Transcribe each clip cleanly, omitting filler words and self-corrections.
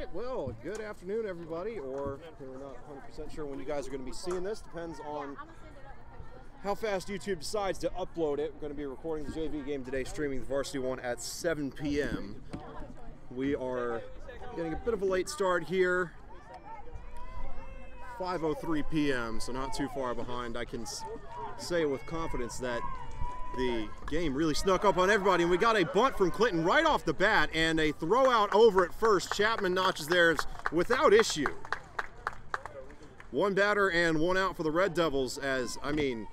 right, well, good afternoon, everybody, or we're not 100% sure when you guys are going to be seeing this. Depends on how fast YouTube decides to upload it. We're going to be recording the JV game today, streaming the Varsity one at 7 p.m. We are getting a bit of a late start here. 5:03 p.m., so not too far behind. I can say with confidence that the game really snuck up on everybody, and we got a bunt from Clinton right off the bat and a throw out over at first. Chapman notches theirs without issue. One batter and one out for the Red Devils, as, I mean,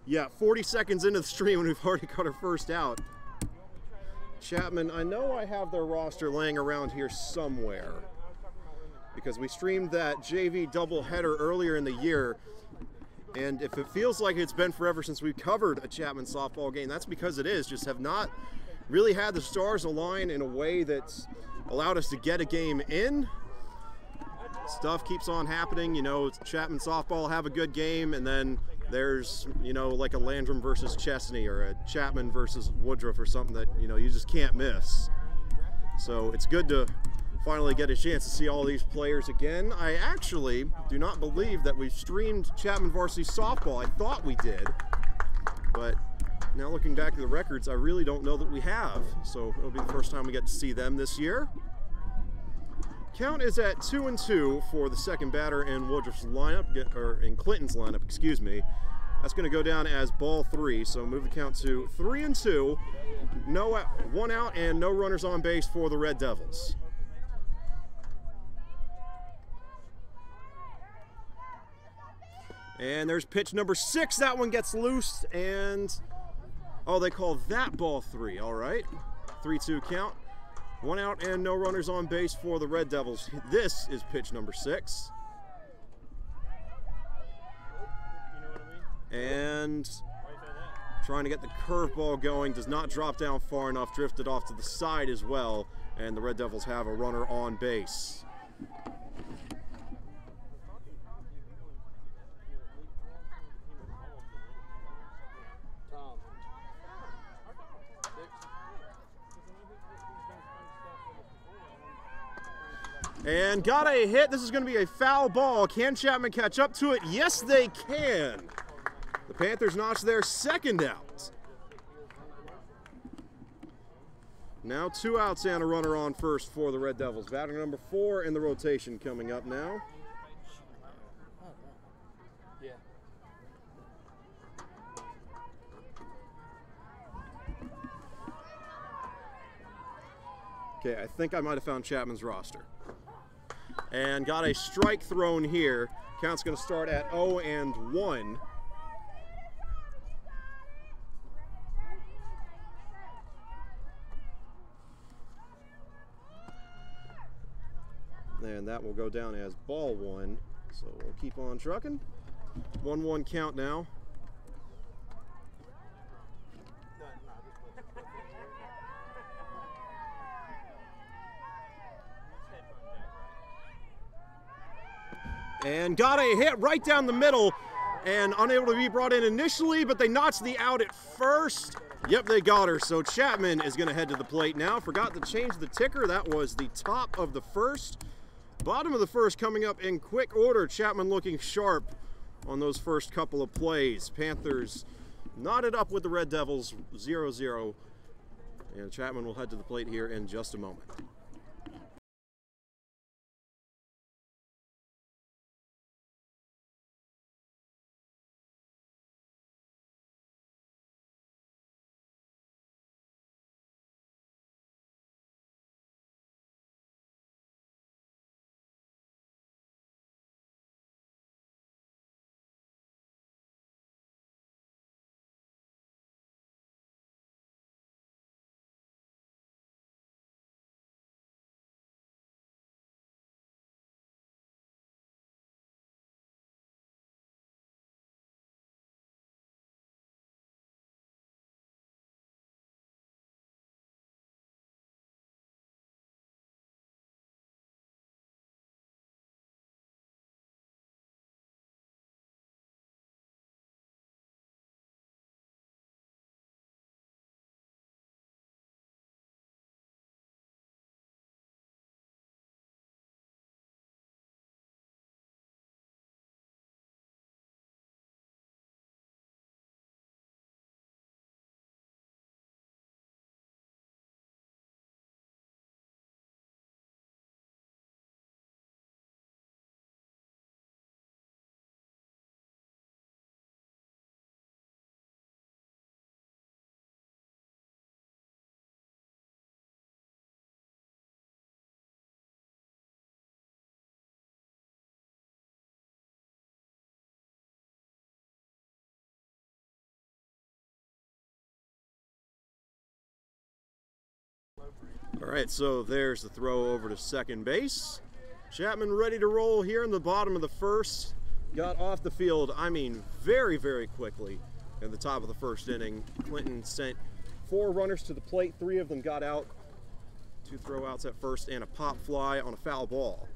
yeah, 40 seconds into the stream and we've already got our first out. Chapman, I know I have their roster laying around here somewhere because we streamed that JV doubleheader earlier in the year. And if it feels like it's been forever since we covered a Chapman softball game, that's because it is. Just have not really had the stars align in a way that's allowed us to get a game in. Stuff keeps on happening. You know, Chapman softball have a good game, and then there's, you know, like a Landrum versus Chesney or a Chapman versus Woodruff or something that, you know, you just can't miss. So it's good to finally get a chance to see all these players again. I actually do not believe that we've streamed Chapman varsity softball. I thought we did, but now looking back at the records, I really don't know that we have. So it'll be the first time we get to see them this year. Count is at 2-2 for the second batter in Woodruff's lineup, or in Clinton's lineup, excuse me. That's going to go down as ball 3, so move the count to 3-2. One out and no runners on base for the Red Devils. And there's pitch number 6. That one gets loose, and oh, they call that ball 3. All right, 3-2 count. One out and no runners on base for the Red Devils. This is pitch number 6. And trying to get the curveball going, does not drop down far enough, drifted off to the side as well, and the Red Devils have a runner on base. And got a hit. This is going to be a foul ball. Can Chapman catch up to it? Yes, they can. The Panthers notch their second out. Now 2 outs and a runner on first for the Red Devils. Batter number 4 in the rotation coming up now. Okay, I think I might have found Chapman's roster. And got a strike thrown here. Count's going to start at 0-1. And that will go down as ball 1. So we'll keep on trucking. 1-1 count now. And got a hit right down the middle, and unable to be brought in initially, but they notched the out at first. Yep, they got her. So Chapman is going to head to the plate now. Forgot to change the ticker. That was the top of the first. Bottom of the first coming up in quick order. Chapman looking sharp on those first couple of plays. Panthers knotted up with the Red Devils 0-0. And Chapman will head to the plate here in just a moment. All right, so there's the throw over to second base. Chapman ready to roll here in the bottom of the first. Got off the field, I mean, very, very quickly at the top of the first inning. Clinton sent 4 runners to the plate. 3 of them got out. 2 throwouts at first and a pop fly on a foul ball.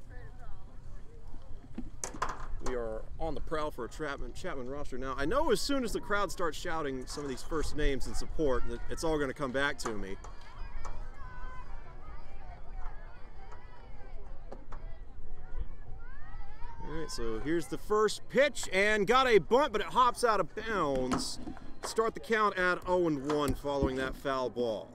We are on the prowl for a Chapman roster now. I know as soon as the crowd starts shouting some of these first names in support, it's all going to come back to me. All right, so here's the first pitch and got a bunt, but it hops out of bounds. Start the count at 0-1 following that foul ball.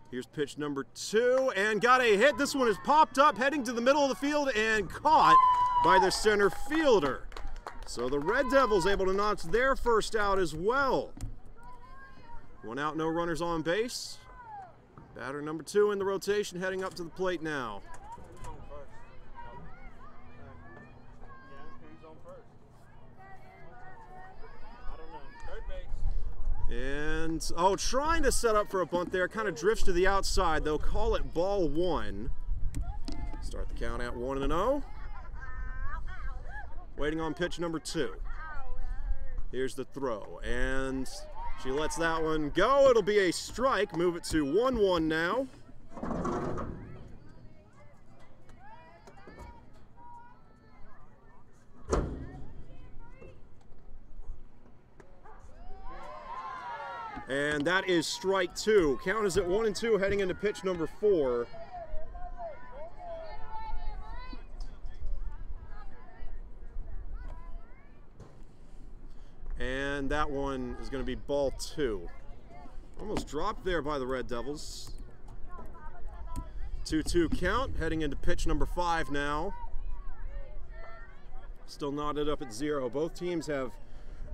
Here's pitch number 2 and got a hit. This one is popped up, heading to the middle of the field and caught by the center fielder. So the Red Devils able to notch their first out as well. 1 out, no runners on base. Batter number 2 in the rotation, heading up to the plate now. And, oh, trying to set up for a bunt there. Kind of drifts to the outside. They'll call it ball 1. Start the count at 1-0. Waiting on pitch number 2. Here's the throw. And she lets that one go. It'll be a strike. Move it to 1-1 now. And that is strike 2. Count is at 1-2 heading into pitch number 4. And that one is going to be ball 2. Almost dropped there by the Red Devils. 2-2 count heading into pitch number 5 now. Still knotted up at 0. Both teams have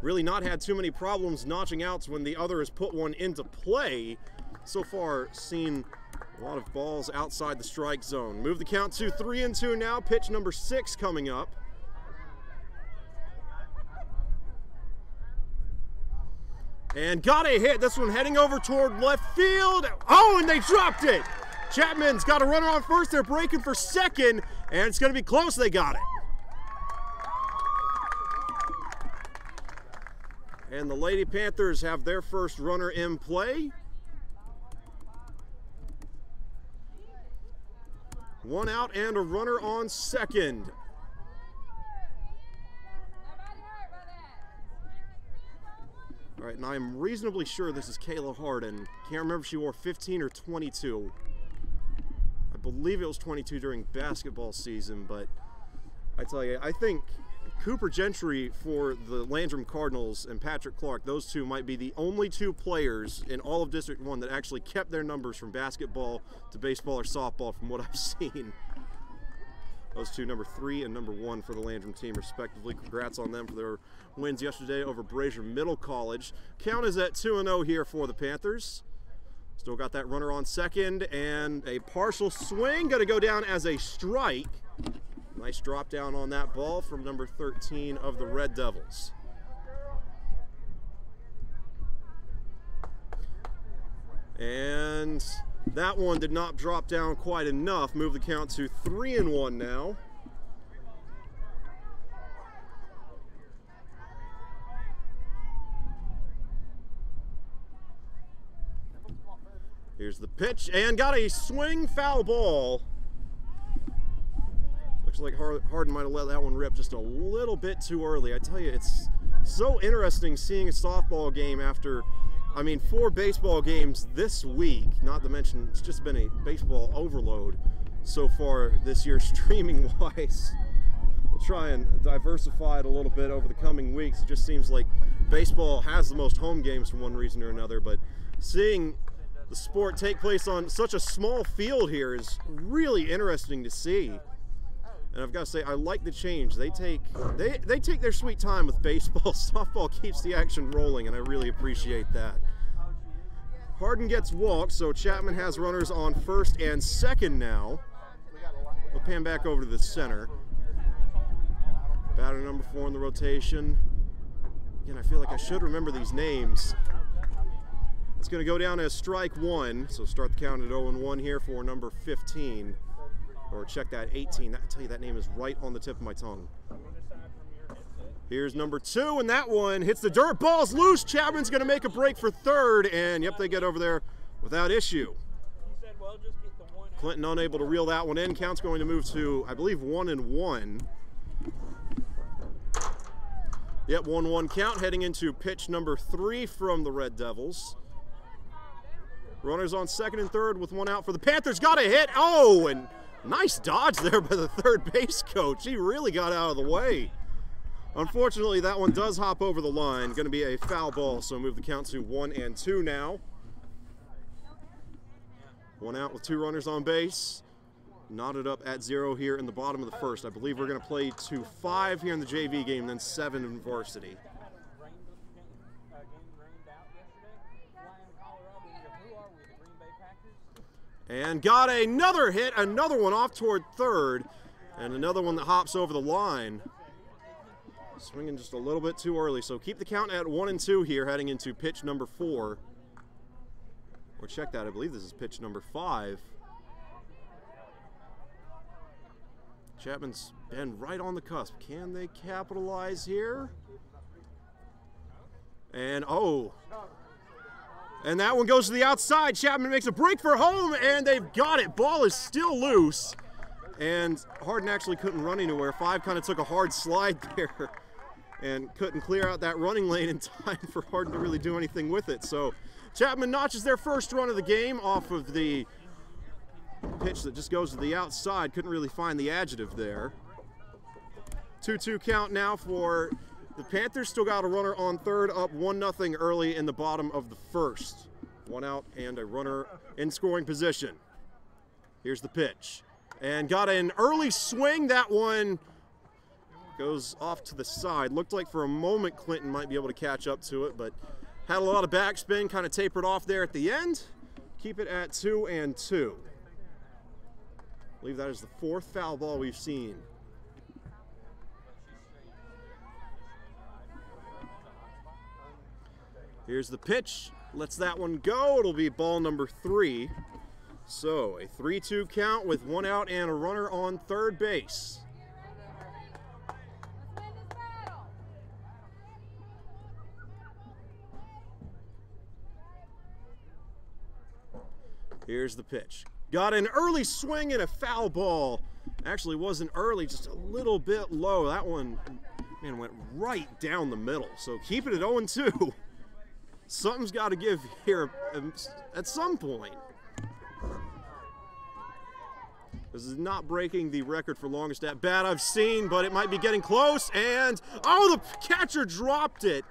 really not had too many problems notching outs when the other has put one into play. So far, seen a lot of balls outside the strike zone. Move the count to 3-2 now. Pitch number 6 coming up. And got a hit. This one heading over toward left field. Oh, and they dropped it. Chapman's got a runner on first. They're breaking for second, and it's going to be close. They got it. And the Lady Panthers have their first runner in play. 1 out and a runner on second. All right, and I'm reasonably sure this is Kayla Harden. Can't remember if she wore 15 or 22. I believe it was 22 during basketball season, but I tell you, I think Cooper Gentry for the Landrum Cardinals and Patrick Clark, those two might be the only 2 players in all of District 1 that actually kept their numbers from basketball to baseball or softball from what I've seen. Those two, number 3 and number 1 for the Landrum team respectively. Congrats on them for their wins yesterday over Brazier Middle College. Count is at 2-0 here for the Panthers. Still got that runner on second and a partial swing. Going to go down as a strike. Nice drop down on that ball from number 13 of the Red Devils. And that one did not drop down quite enough. Move the count to 3-1 now. Here's the pitch and got a swing foul ball. Looks like Harden might have let that one rip just a little bit too early. I tell you, it's so interesting seeing a softball game after, I mean, 4 baseball games this week, not to mention it's just been a baseball overload so far this year streaming-wise. We'll try and diversify it a little bit over the coming weeks. It just seems like baseball has the most home games for one reason or another, but seeing the sport take place on such a small field here is really interesting to see. And I've got to say, I like the change. They take their sweet time with baseball. Softball keeps the action rolling, and I really appreciate that. Harden gets walked, so Chapman has runners on first and second now. We'll pan back over to the center. Batter batter number 4 in the rotation. Again, I feel like I should remember these names. It's going to go down as strike 1, so start the count at 0-1 here for number 15. Or check that, 18. I tell you, that name is right on the tip of my tongue. Here's number 2, and that one hits the dirt. Ball's loose. Chapman's going to make a break for third, and yep, they get over there without issue. Clinton unable to reel that one in. Count's going to move to, I believe, 1-1. Yep, 1-1 count, heading into pitch number 3 from the Red Devils. Runners on second and third with 1 out for the Panthers. Got a hit. Oh, and nice dodge there by the third base coach. He really got out of the way. Unfortunately, that one does hop over the line. Going to be a foul ball, so move the count to 1-2 now. 1 out with 2 runners on base. Knotted up at 0 here in the bottom of the first. I believe we're going to play to 5 here in the JV game, then 7 in varsity. And got another hit, another one off toward third, and another one that hops over the line. Swinging just a little bit too early, so keep the count at 1-2 here, heading into pitch number 4. Or check that, I believe this is pitch number 5. Chapman's been right on the cusp. Can they capitalize here? And oh. And that one goes to the outside. Chapman makes a break for home, and they've got it. Ball is still loose. And Harden actually couldn't run anywhere. 5 kind of took a hard slide there and couldn't clear out that running lane in time for Harden to really do anything with it. So Chapman notches their first run of the game off of the pitch that just goes to the outside. Couldn't really find the adjective there. 2-2 count now for the Panthers. Still got a runner on third, up 1-0 early in the bottom of the first. 1 out and a runner in scoring position. Here's the pitch. And got an early swing. That one goes off to the side. Looked like for a moment Clinton might be able to catch up to it, but had a lot of backspin, kind of tapered off there at the end. Keep it at 2-2. I believe that is the 4th foul ball we've seen. Here's the pitch. Lets that one go. It'll be ball number 3. So a 3-2 count with 1 out and a runner on third base. Here's the pitch. Got an early swing and a foul ball. Actually wasn't early, just a little bit low. That one, man, went right down the middle. So keep it at 0-2. Something's got to give here at some point. This is not breaking the record for longest at bat I've seen, but it might be getting close. And, oh, the catcher dropped it.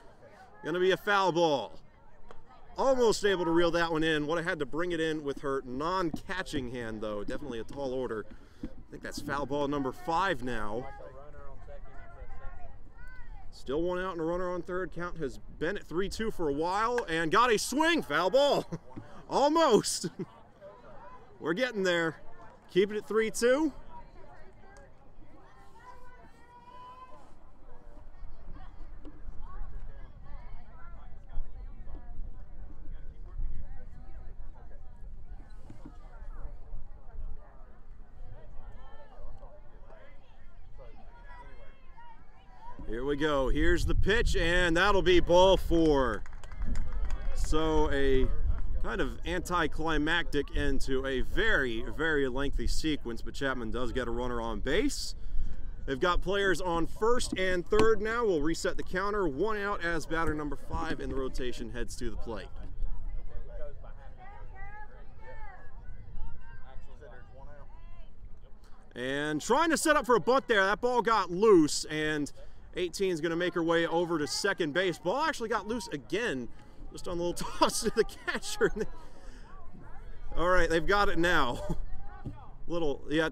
Going to be a foul ball. Almost able to reel that one in. Would have had to bring it in with her non-catching hand, though. Definitely a tall order. I think that's foul ball number 5 now. Still 1 out and a runner on third. Count has been at 3-2 for a while. And got a swing. Foul ball. Almost. We're getting there. Keep it at 3-2. Here we go. Here's the pitch, and that'll be ball 4. So a kind of anticlimactic end to a very, very lengthy sequence, but Chapman does get a runner on base. They've got players on first and third now. We'll reset the counter. 1 out as batter number 5 in the rotation heads to the plate. And trying to set up for a bunt there. That ball got loose, and 18 is going to make her way over to second base. Ball actually got loose again, just on the little toss to the catcher. All right, they've got it now.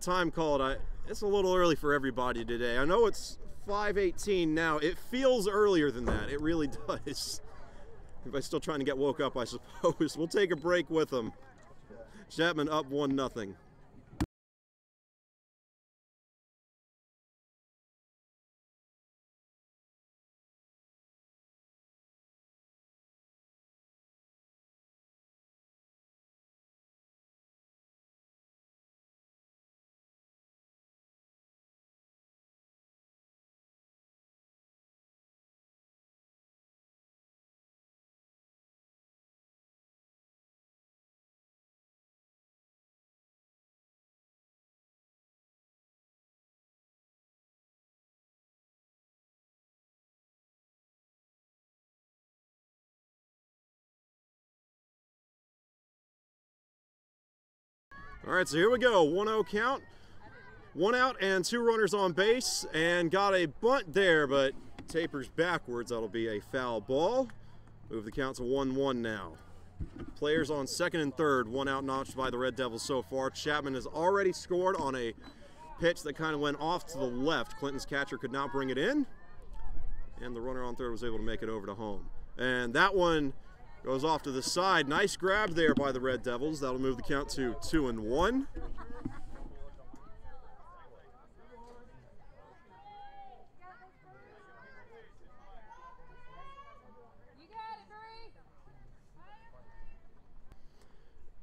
Time called. It's a little early for everybody today. I know it's 5:18 now. It feels earlier than that. It really does. Everybody's still trying to get woke up, I suppose. We'll take a break with them. Chapman up 1-0. All right, so here we go. 1-0 count. 1 out and 2 runners on base, and got a bunt there, but tapers backwards. That'll be a foul ball. Move the count to 1-1 now. Players on second and third. 1 out notched by the Red Devils so far. Chapman has already scored on a pitch that kind of went off to the left. Clinton's catcher could not bring it in, and the runner on third was able to make it over to home. And that one goes off to the side. Nice grab there by the Red Devils. That'll move the count to 2-1.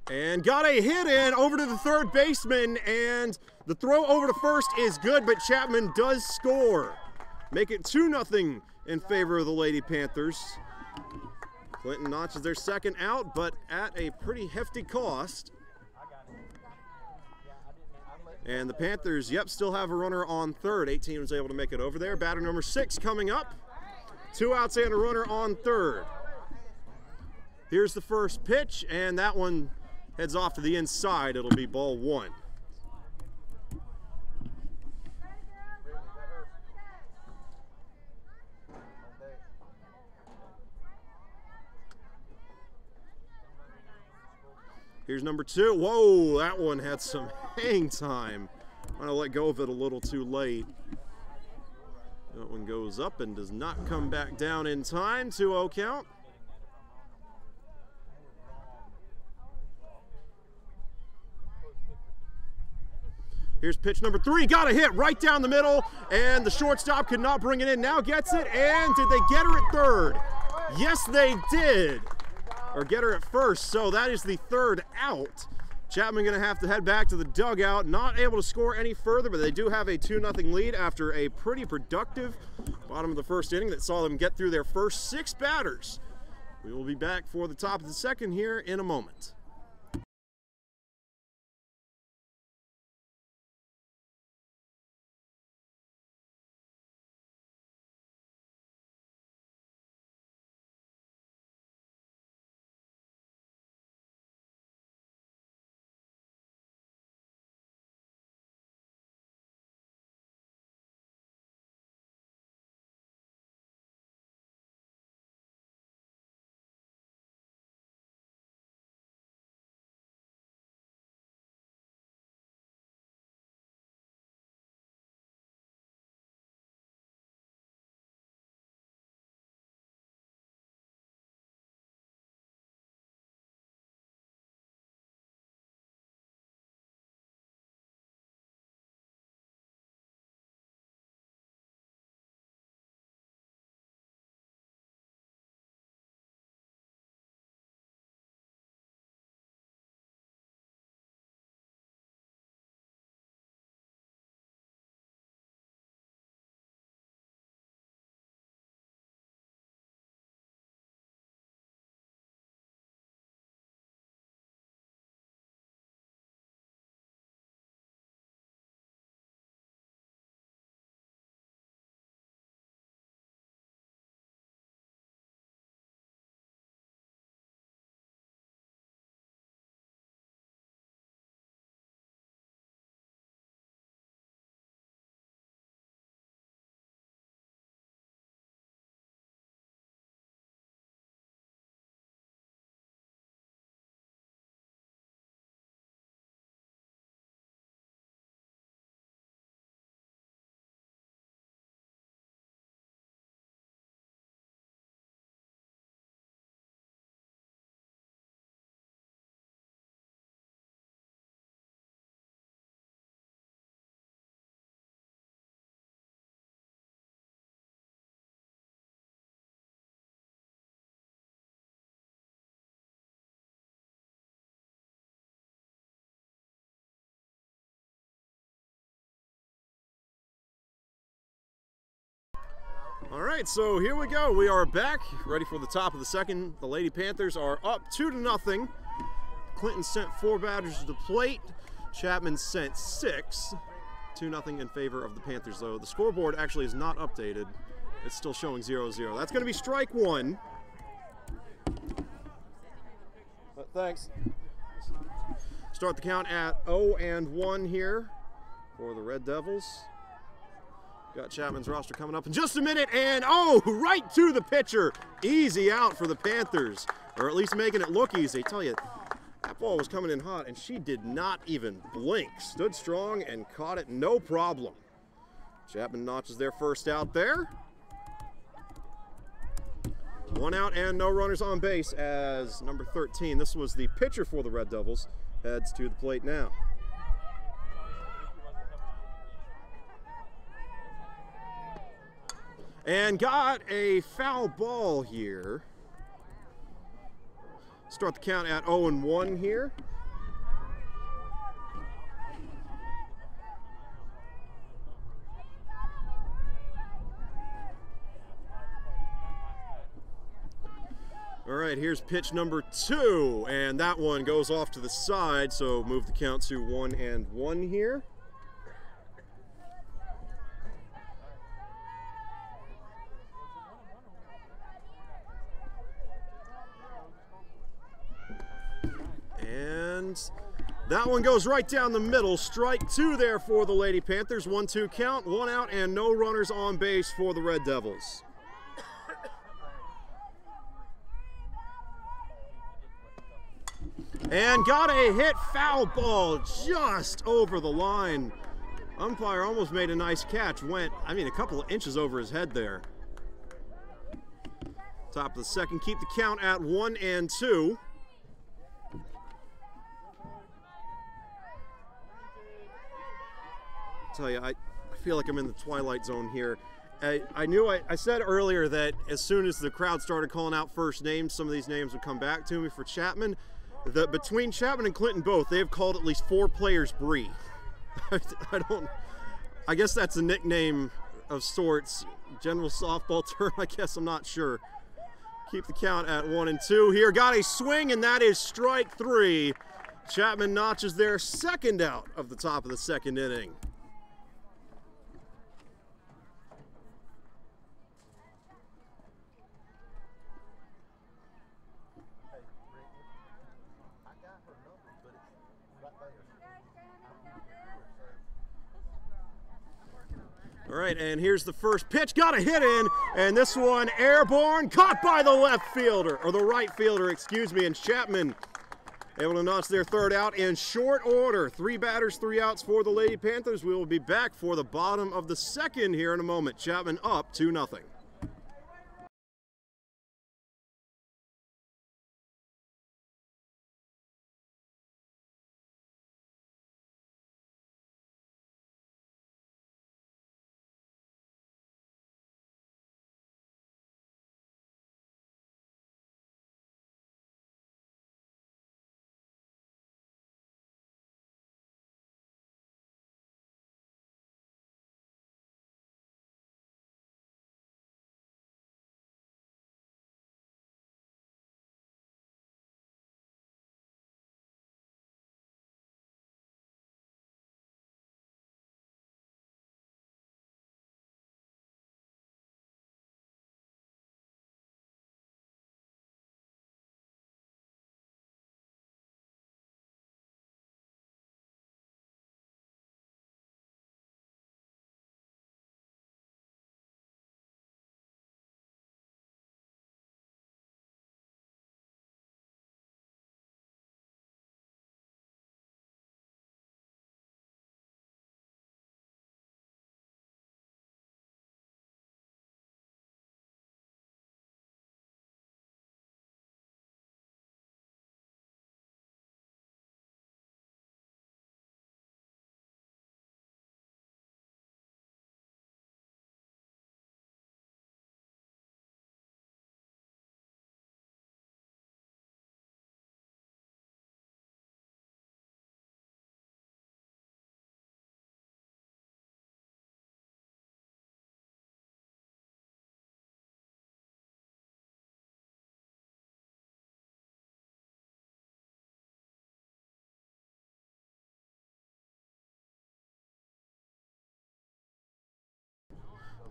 And got a hit in over to the third baseman, and the throw over to first is good, but Chapman does score. Make it 2-0 in favor of the Lady Panthers. Clinton notches their second out, but at a pretty hefty cost. And the Panthers, yep, still have a runner on third. 18 was able to make it over there. Batter number 6 coming up. 2 outs and a runner on third. Here's the first pitch, and that one heads off to the inside. It'll be ball 1. Here's number 2. Whoa, that one had some hang time. I'm gonna let go of it a little too late. That one goes up and does not come back down in time. 2-0 count. Here's pitch number 3, got a hit right down the middle, and the shortstop could not bring it in. Now gets it, and did they get her at third? Yes, they did. Or get her at first, so that is the third out. Chapman gonna have to head back to the dugout. Not able to score any further, but they do have a 2-0 lead after a pretty productive bottom of the first inning that saw them get through their first 6 batters. We will be back for the top of the second here in a moment. All right, so here we go. We are back, ready for the top of the second. The Lady Panthers are up 2-0. Clinton sent 4 batters to the plate. Chapman sent 6. 2-0 in favor of the Panthers, though. The scoreboard actually is not updated. It's still showing 0-0. That's going to be strike 1. Thanks. Start the count at 0-1 here for the Red Devils. Got Chapman's roster coming up in just a minute, and oh, right to the pitcher. Easy out for the Panthers, or at least making it look easy. I tell you, that ball was coming in hot, and she did not even blink. Stood strong and caught it no problem. Chapman notches their first out there. 1 out and no runners on base as number 13, this was the pitcher for the Red Devils, heads to the plate now. And got a foul ball here. Start the count at 0-1 here. All right, here's pitch number 2, and that one goes off to the side, so move the count to 1-1 here. And that one goes right down the middle. Strike 2 there for the Lady Panthers. 1-2 count, 1 out, and no runners on base for the Red Devils. And got a hit foul ball just over the line. Umpire almost made a nice catch. Went, I mean, a couple of inches over his head there. Top of the second, keep the count at 1-2. Tell you, I feel like I'm in the twilight zone here. I said earlier that as soon as the crowd started calling out first names, some of these names would come back to me for Chapman. Between Chapman and Clinton both, they have called at least 4 players Bree. I guess that's a nickname of sorts. General softball term, I guess, I'm not sure. Keep the count at 1-2 here. Got a swing, and that is strike 3. Chapman notches their second out of the top of the second inning. All right, and here's the first pitch. Got a hit in, and this one airborne, caught by the left fielder, or the right fielder, excuse me, and Chapman able to notch their third out in short order. 3 batters, 3 outs for the Lady Panthers. We will be back for the bottom of the second here in a moment. Chapman up 2-0.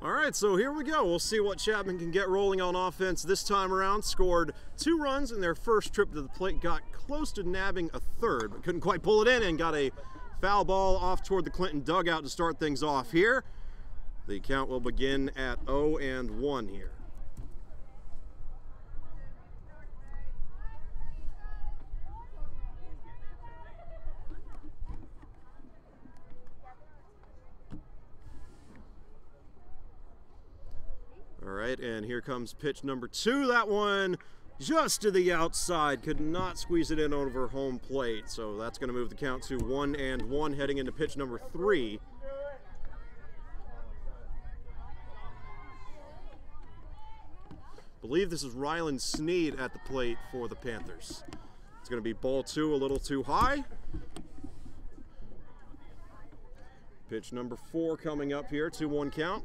All right, so here we go. We'll see what Chapman can get rolling on offense this time around. Scored 2 runs in their first trip to the plate, got close to nabbing a third, but couldn't quite pull it in, and got a foul ball off toward the Clinton dugout to start things off here. The count will begin at 0-1 here. All right, and here comes pitch number 2. That one just to the outside, could not squeeze it in over home plate. So that's going to move the count to 1-1 heading into pitch number 3. Believe this is Rylan Sneed at the plate for the Panthers. It's going to be ball 2, a little too high. Pitch number 4 coming up here, 2-1 count.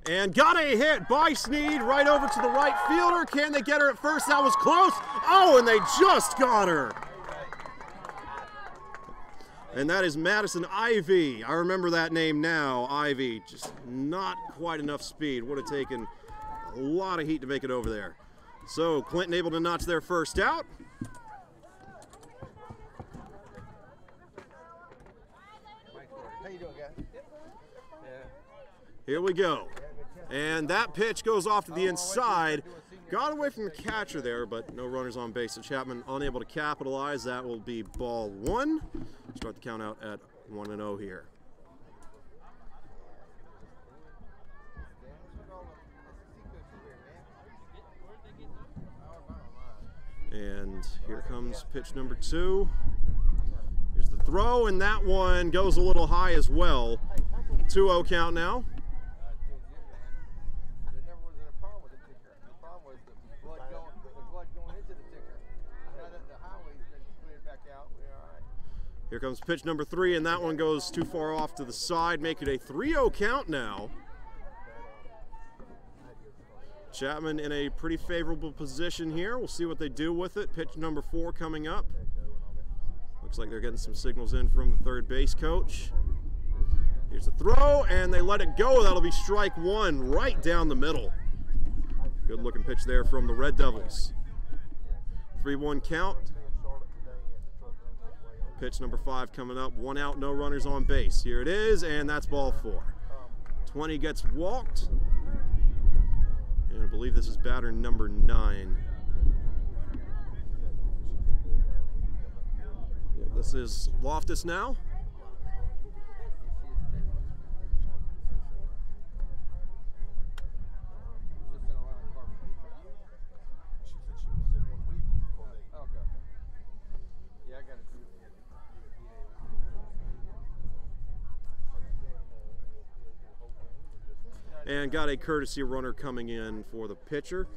And got a hit by Sneed right over to the right fielder. Can they get her at first? That was close. Oh, and they just got her. And that is Madison Ivy. I remember that name now, Ivy. Just not quite enough speed. Would have taken a lot of heat to make it over there. So Clinton able to notch their first out. Here we go. And that pitch goes off to the inside. Got away from the catcher there, but no runners on base. So Chapman unable to capitalize. That will be ball 1. Start the count out at 1-0 here. And here comes pitch number 2. Here's the throw, and that one goes a little high as well. 2-0 count now. Here comes pitch number 3, and that one goes too far off to the side, make it a 3-0 count now. Chapman in a pretty favorable position here. We'll see what they do with it. Pitch number 4 coming up. Looks like they're getting some signals in from the third base coach. Here's the throw, and they let it go. That'll be strike 1 right down the middle. Good looking pitch there from the Red Devils. 3-1 count. Pitch number 5 coming up. 1 out, no runners on base. Here it is, and that's ball 4. 20 gets walked. And I believe this is batter number 9. Yeah, this is Loftus now. And got a courtesy runner coming in for the pitcher.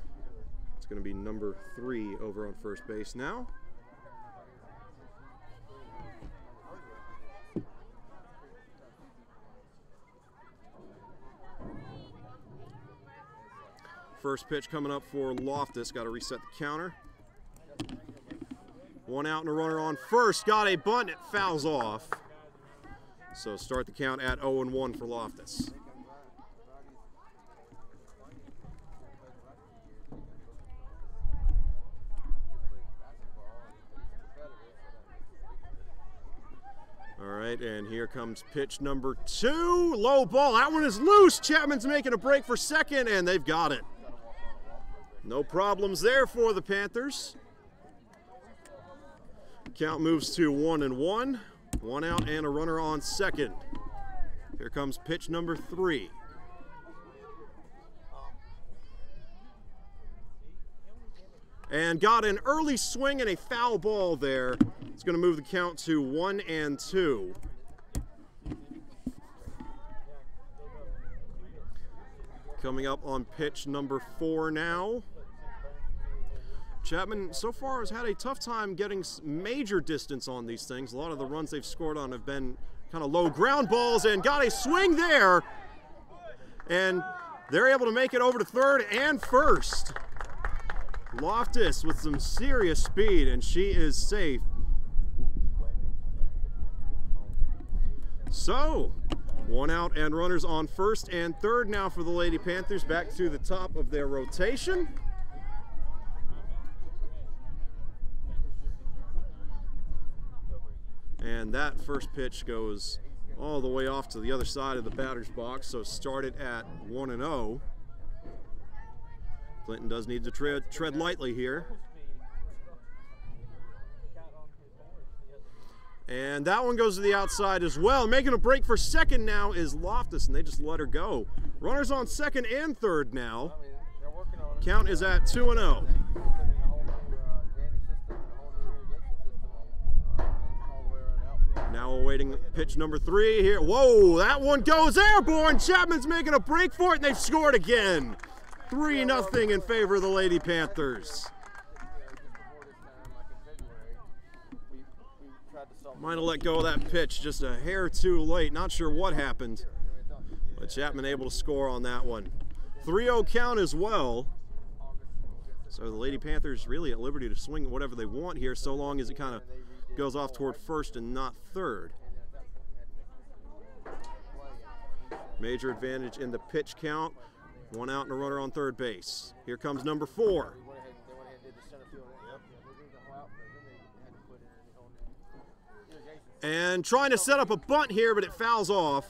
It's going to be number 3 over on first base now. First pitch coming up for Loftus. Got to reset the counter. 1 out and a runner on first. Got a bunt. It fouls off. So start the count at 0-1 for Loftus. All right, and here comes pitch number 2. Low ball. That one is loose. Chapman's making a break for second, and they've got it. No problems there for the Panthers. Count moves to 1-1. 1 out and a runner on second. Here comes pitch number 3. And got an early swing and a foul ball there. It's going to move the count to 1-2. Coming up on pitch number 4 now. Chapman so far has had a tough time getting major distance on these things. A lot of the runs they've scored on have been kind of low ground balls, and got a swing there. And they're able to make it over to third and first. Loftus with some serious speed, and she is safe. So, one out and runners on first and third now for the Lady Panthers, back to the top of their rotation. And that first pitch goes all the way off to the other side of the batter's box, so started at 1-0. Clinton does need to tread lightly here. And that one goes to the outside as well. Making a break for second now is Loftus, and they just let her go. Runners on second and third now. Count is at 2-0. Now awaiting pitch number 3 here. Whoa, that one goes airborne. Chapman's making a break for it, and they've scored again. 3-0 in favor of the Lady Panthers. Might have let go of that pitch just a hair too late. Not sure what happened, but Chapman able to score on that one. 3-0 count as well. So the Lady Panthers really at liberty to swing whatever they want here, so long as it kind of goes off toward first and not third. Major advantage in the pitch count. One out and a runner on third base. Here comes number 4. And trying to set up a bunt here, but it fouls off.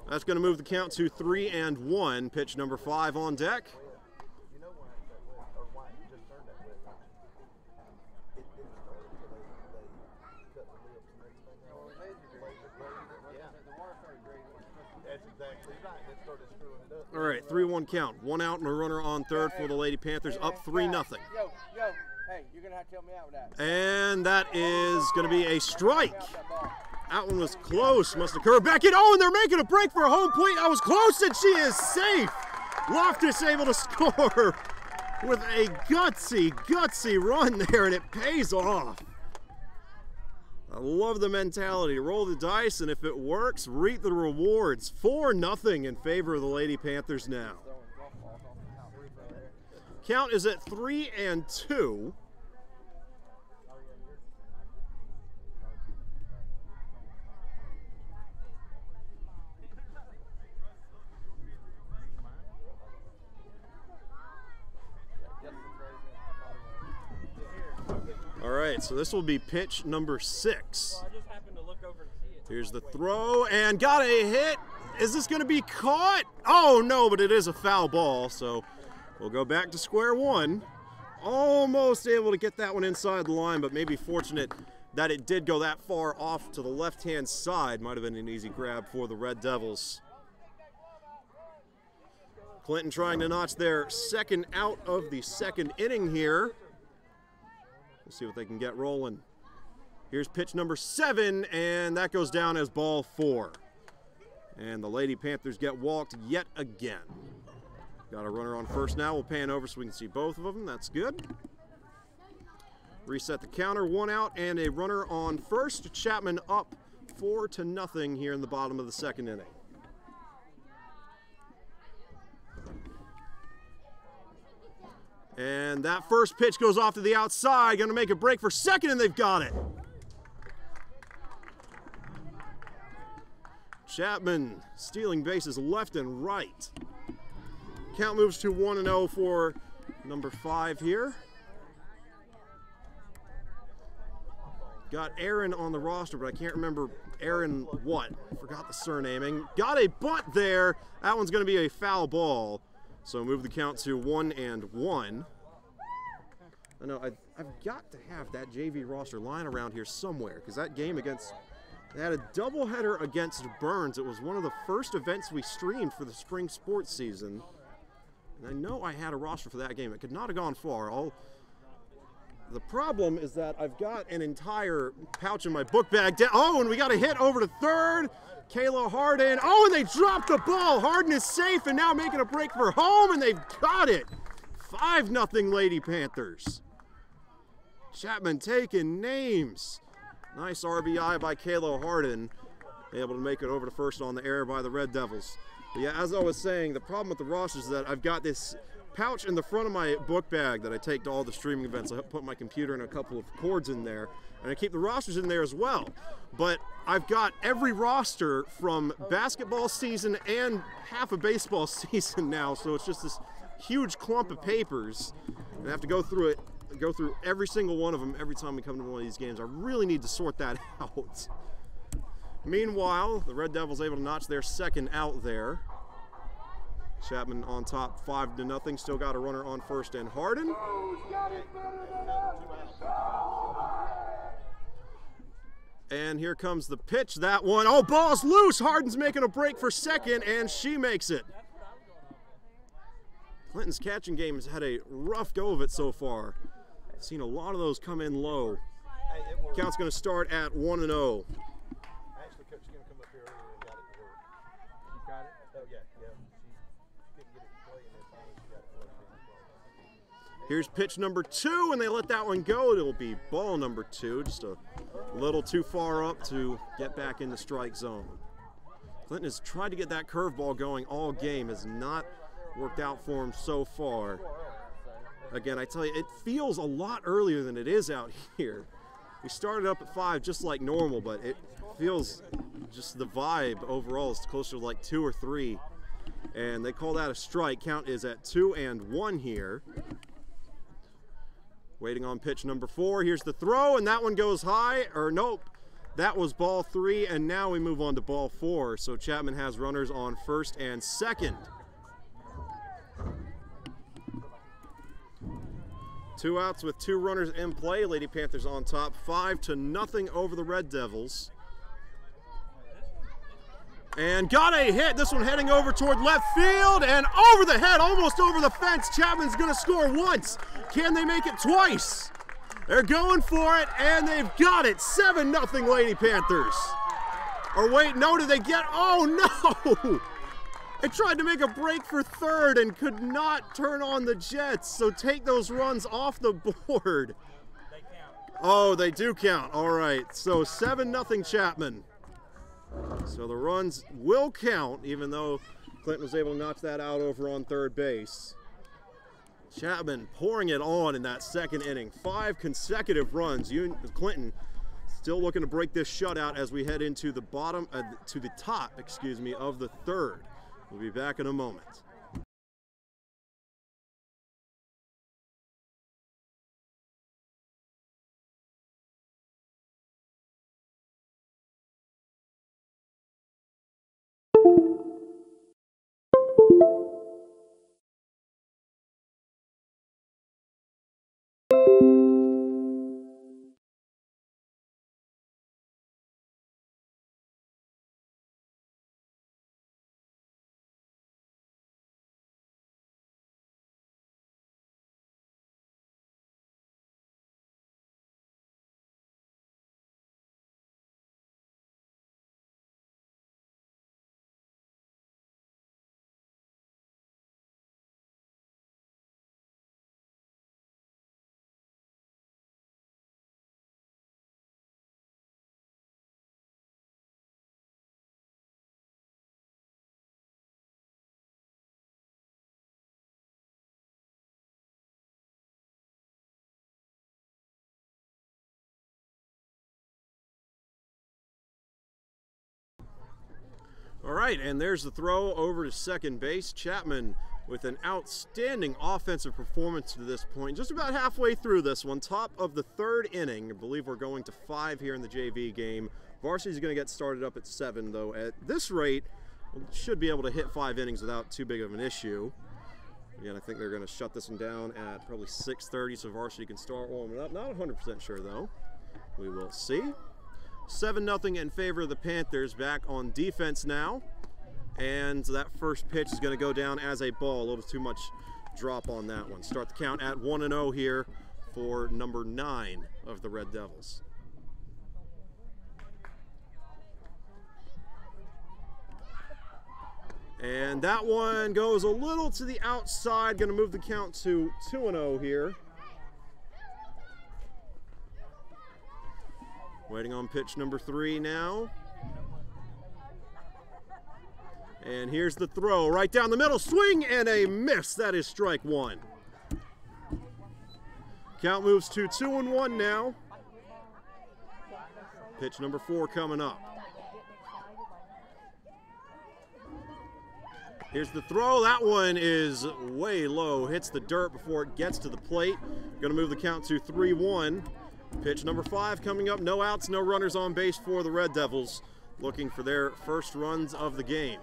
That's going to move the count to 3-1. Pitch number 5 on deck. All right, 3-1 count. One out and a runner on third for the Lady Panthers, up 3-0. Hey, you're going to have to help me out with that. And that is going to be a strike. That one was close. Must have curved back in. Oh, and they're making a break for a home plate. That was close, and she is safe. Loftus able to score with a gutsy run there, and it pays off. I love the mentality. Roll the dice, and if it works, reap the rewards. 4-0 in favor of the Lady Panthers now. Count is at 3-2. All right, so this will be pitch number 6. Here's the throw, and got a hit. Is this going to be caught? Oh, no, but it is a foul ball, so we'll go back to square one. Almost able to get that one inside the line, but maybe fortunate that it did go that far off to the left-hand side. Might have been an easy grab for the Red Devils. Clinton trying to notch their second out of the second inning here. We'll see what they can get rolling. Here's pitch number 7, and that goes down as ball 4. And the Lady Panthers get walked yet again. Got a runner on first now. We'll pan over so we can see both of them. That's good. Reset the counter. 1 out and a runner on first. Chapman up 4-0 here in the bottom of the second inning. And that first pitch goes off to the outside. Going to make a break for second, and they've got it. Chapman stealing bases left and right. Count moves to 1-0 for number 5 here. Got Aaron on the roster, but I can't remember Aaron what. Forgot the surnaming. Got a bunt there. That one's going to be a foul ball. So move the count to 1-1. I know I've got to have that JV roster line around here somewhere, because that game against, they had a doubleheader against Burns. It was one of the first events we streamed for the spring sports season. And I know I had a roster for that game. It could not have gone far. The problem is that I've got an entire pouch in my book bag. Oh, and we got a hit over to third. Kayla Harden. Oh, and they dropped the ball. Harden is safe and now making a break for home, and they've got it. 5-0 Lady Panthers. Chapman taking names. Nice RBI by Kayla Harden. Able to make it over to first on the air by the Red Devils. But yeah, as I was saying, the problem with the roster is that I've got this pouch in the front of my book bag that I take to all the streaming events. I put my computer and a couple of cords in there. And I keep the rosters in there as well. But I've got every roster from basketball season and half a baseball season now, so it's just this huge clump of papers. And I have to go through every single one of them every time we come to one of these games. I really need to sort that out. Meanwhile, the Red Devils able to notch their second out there. Chapman on top 5-0. Still got a runner on first and Harden. And here comes the pitch. That one, oh, ball's loose. Harden's making a break for second, and she makes it. Clinton's catching game has had a rough go of it so far. I've seen a lot of those come in low. Count's going to start at 1-0. Actually, Coach is going to come up here earlier and got it to work. You got it? Oh, yeah. She couldn't get it to play, and then finally she got it to play. Here's pitch number 2, and they let that one go. It'll be ball number 2, just a little too far up to get back in the strike zone. Clinton has tried to get that curveball going all game, has not worked out for him so far. Again, I tell you, it feels a lot earlier than it is out here. We started up at 5 just like normal, but it feels just the vibe overall is closer to like 2 or 3. And they call that a strike. Count is at 2-1 here. Waiting on pitch number 4. Here's the throw, and that one goes high, or nope. That was ball 3, and now we move on to ball 4. So Chapman has runners on first and second. 2 outs with 2 runners in play. Lady Panthers on top 5-0 over the Red Devils. And got a hit. This one heading over toward left field and over the head, almost over the fence. Chapman's going to score once. Can they make it twice? They're going for it, and they've got it. 7-0 Lady Panthers. Or wait, no, did they get? Oh, no! It tried to make a break for third and could not turn on the Jets, so take those runs off the board. They count. Oh, they do count. All right, so 7-0 Chapman. So the runs will count, even though Clinton was able to notch that out over on third base. Chapman pouring it on in that second inning. 5 consecutive runs. Clinton still looking to break this shutout as we head into the top, of the third. We'll be back in a moment. All right, and there's the throw over to second base. Chapman with an outstanding offensive performance to this point. Just about halfway through this one, top of the third inning. I believe we're going to 5 here in the JV game. Varsity's going to get started up at 7, though. At this rate, we should be able to hit 5 innings without too big of an issue. Again, I think they're going to shut this one down at probably 6:30, so Varsity can start warming up. Not 100% sure, though. We will see. 7-0 in favor of the Panthers, back on defense now. And that first pitch is going to go down as a ball. A little too much drop on that one. Start the count at 1-0 here for number 9 of the Red Devils. And that one goes a little to the outside. Going to move the count to 2-0 here. Waiting on pitch number 3 now. And here's the throw right down the middle. Swing and a miss. That is strike 1. Count moves to 2-1 now. Pitch number 4 coming up. Here's the throw. That one is way low. Hits the dirt before it gets to the plate. Going to move the count to 3-1. Pitch number 5 coming up. No outs, no runners on base for the Red Devils. Looking for their first runs of the game.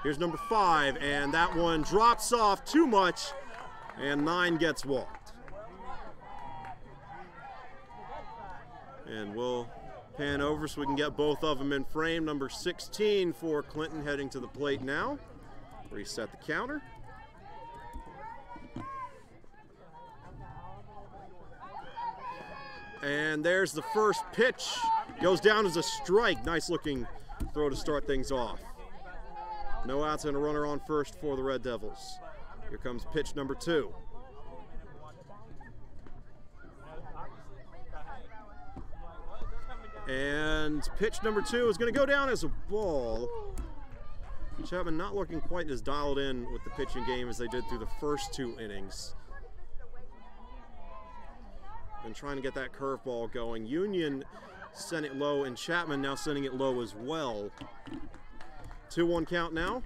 Here's number 5, and that one drops off too much, and 9 gets walked. And we'll pan over so we can get both of them in frame. Number 16 for Clinton heading to the plate now. Reset the counter. And there's the first pitch. Goes down as a strike. Nice looking throw to start things off. No outs and a runner on first for the Red Devils. Here comes pitch number 2. And pitch number 2 is going to go down as a ball. Chapman not looking quite as dialed in with the pitching game as they did through the first 2 innings. And trying to get that curveball going. Union sent it low, and Chapman now sending it low as well. 2-1 count now.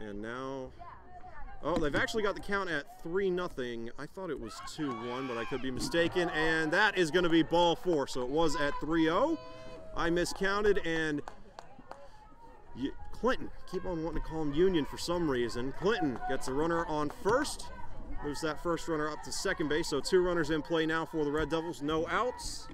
And now, oh, they've actually got the count at 3-0. I thought it was 2-1, but I could be mistaken. And that is going to be ball 4. So it was at 3-0. I miscounted, and Clinton, keep on wanting to call him Union for some reason. Clinton gets a runner on first. Moves that first runner up to second base. So 2 runners in play now for the Red Devils. No outs.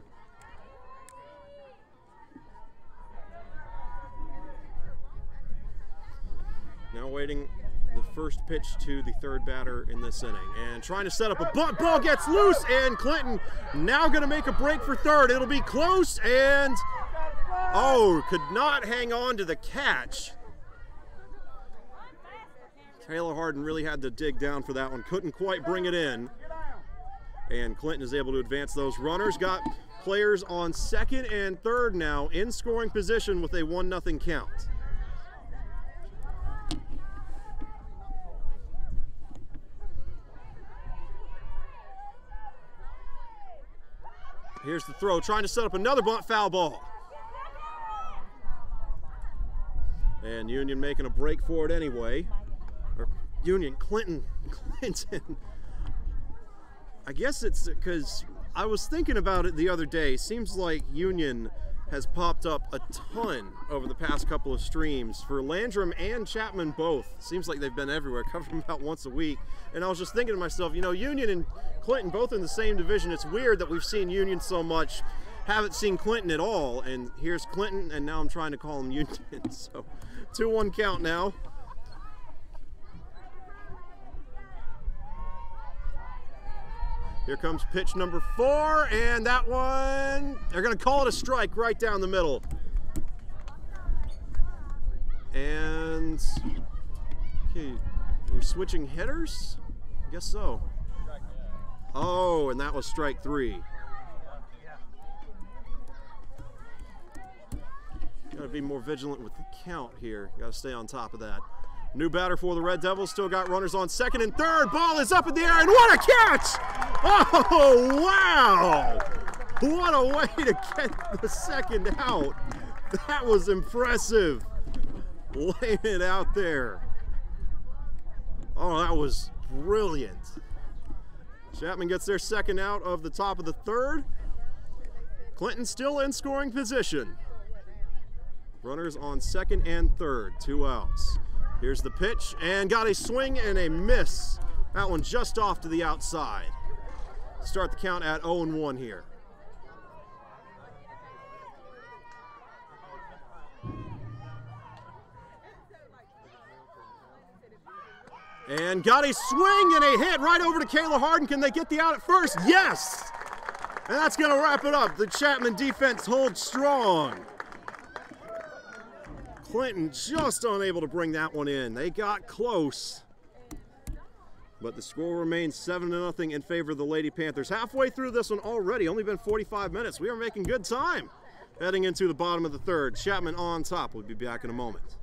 Now waiting the first pitch to the 3rd batter in this inning. And trying to set up a bunt. Ball gets loose, and Clinton now going to make a break for 3rd. It'll be close, and oh, could not hang on to the catch. Taylor Harden really had to dig down for that one. Couldn't quite bring it in. And Clinton is able to advance those runners. Got players on 2nd and 3rd now in scoring position with a 1-0 count. Here's the throw, trying to set up another bunt, foul ball. And Union making a break for it anyway. Or Clinton. I guess it's because I was thinking about it the other day. Seems like Union has popped up a ton over the past couple of streams for Landrum and Chapman both. Seems like they've been everywhere, covering about once a week. And I was just thinking to myself, you know, Union and Clinton both in the same division. It's weird that we've seen Union so much, haven't seen Clinton at all. And here's Clinton, and now I'm trying to call him Union. So 2-1 count now. Here comes pitch number 4, and that one, they're going to call it a strike right down the middle. And, okay, we're switching hitters? I guess so. Oh, and that was strike 3. Got to be more vigilant with the count here. Got to stay on top of that. New batter for the Red Devils, still got runners on 2nd and 3rd. Ball is up in the air, and what a catch! Oh, wow! What a way to get the 2nd out. That was impressive. Laying it out there. Oh, that was brilliant. Chapman gets their 2nd out of the top of the 3rd. Clinton still in scoring position. Runners on 2nd and 3rd, 2 outs. Here's the pitch, and got a swing and a miss. That one just off to the outside. Start the count at 0-1 here. And got a swing and a hit right over to Kayla Harden. Can they get the out at first? Yes! And that's going to wrap it up. The Chapman defense holds strong. Clinton just unable to bring that one in. They got close, but the score remains 7-0 in favor of the Lady Panthers. Halfway through this one already, only been 45 minutes. We are making good time heading into the bottom of the 3rd. Chapman on top. We'll be back in a moment.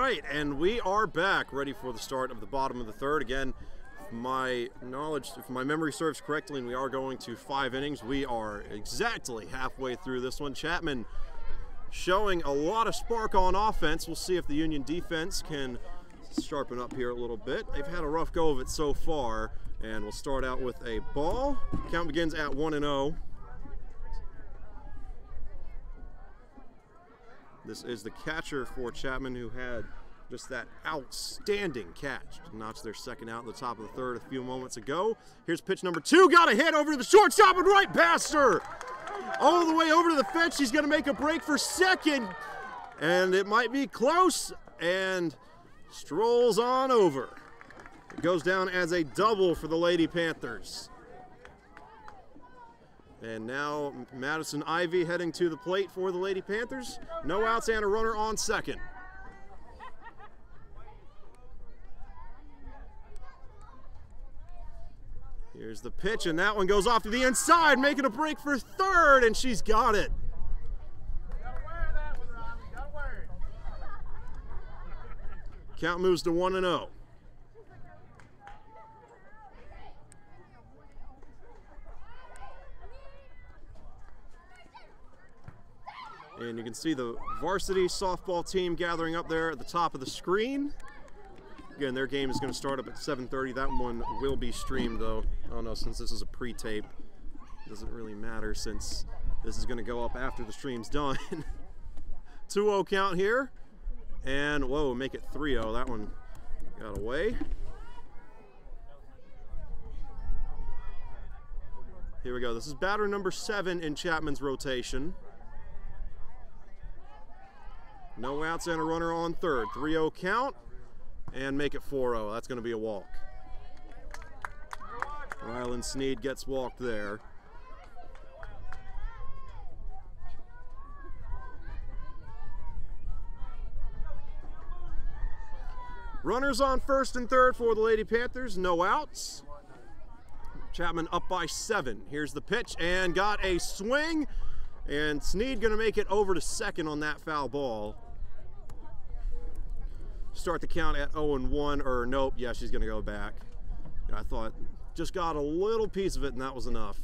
right, and we are back, ready for the start of the bottom of the third. Again, if my memory serves correctly, and we are going to 5 innings, we are exactly halfway through this one. Chapman showing a lot of spark on offense. We'll see if the Union defense can sharpen up here a little bit. They've had a rough go of it so far, and we'll start out with a ball. Count begins at 1-0. This is the catcher for Chapman, who had just that outstanding catch to notch their second out in the top of the third a few moments ago. Here's pitch number 2. Got a hit over to the shortstop and right past her. All the way over to the fence. She's going to make a break for second. And it might be close. And strolls on over. It goes down as a double for the Lady Panthers. And now Madison Ivy heading to the plate for the Lady Panthers. No outs and a runner on second. Here's the pitch, and that one goes off to the inside, making a break for third, and she's got it. Count moves to 1-0. And you can see the varsity softball team gathering up there at the top of the screen. Again, their game is going to start up at 7:30. That one will be streamed, though. I don't know, since this is a pre-tape, it doesn't really matter since this is going to go up after the stream's done. 2-0 count here. And, whoa, make it 3-0. That one got away. Here we go. This is batter number 7 in Chapman's rotation. No outs and a runner on third. 3-0 count, and make it 4-0. That's going to be a walk. Rylan Sneed gets walked there. Runners on first and third for the Lady Panthers. No outs. Chapman up by 7. Here's the pitch, and got a swing. And Sneed going to make it over to second on that foul ball. Start the count at 0-1, or nope, yeah, she's going to go back. I thought, just got a little piece of it, and that was enough.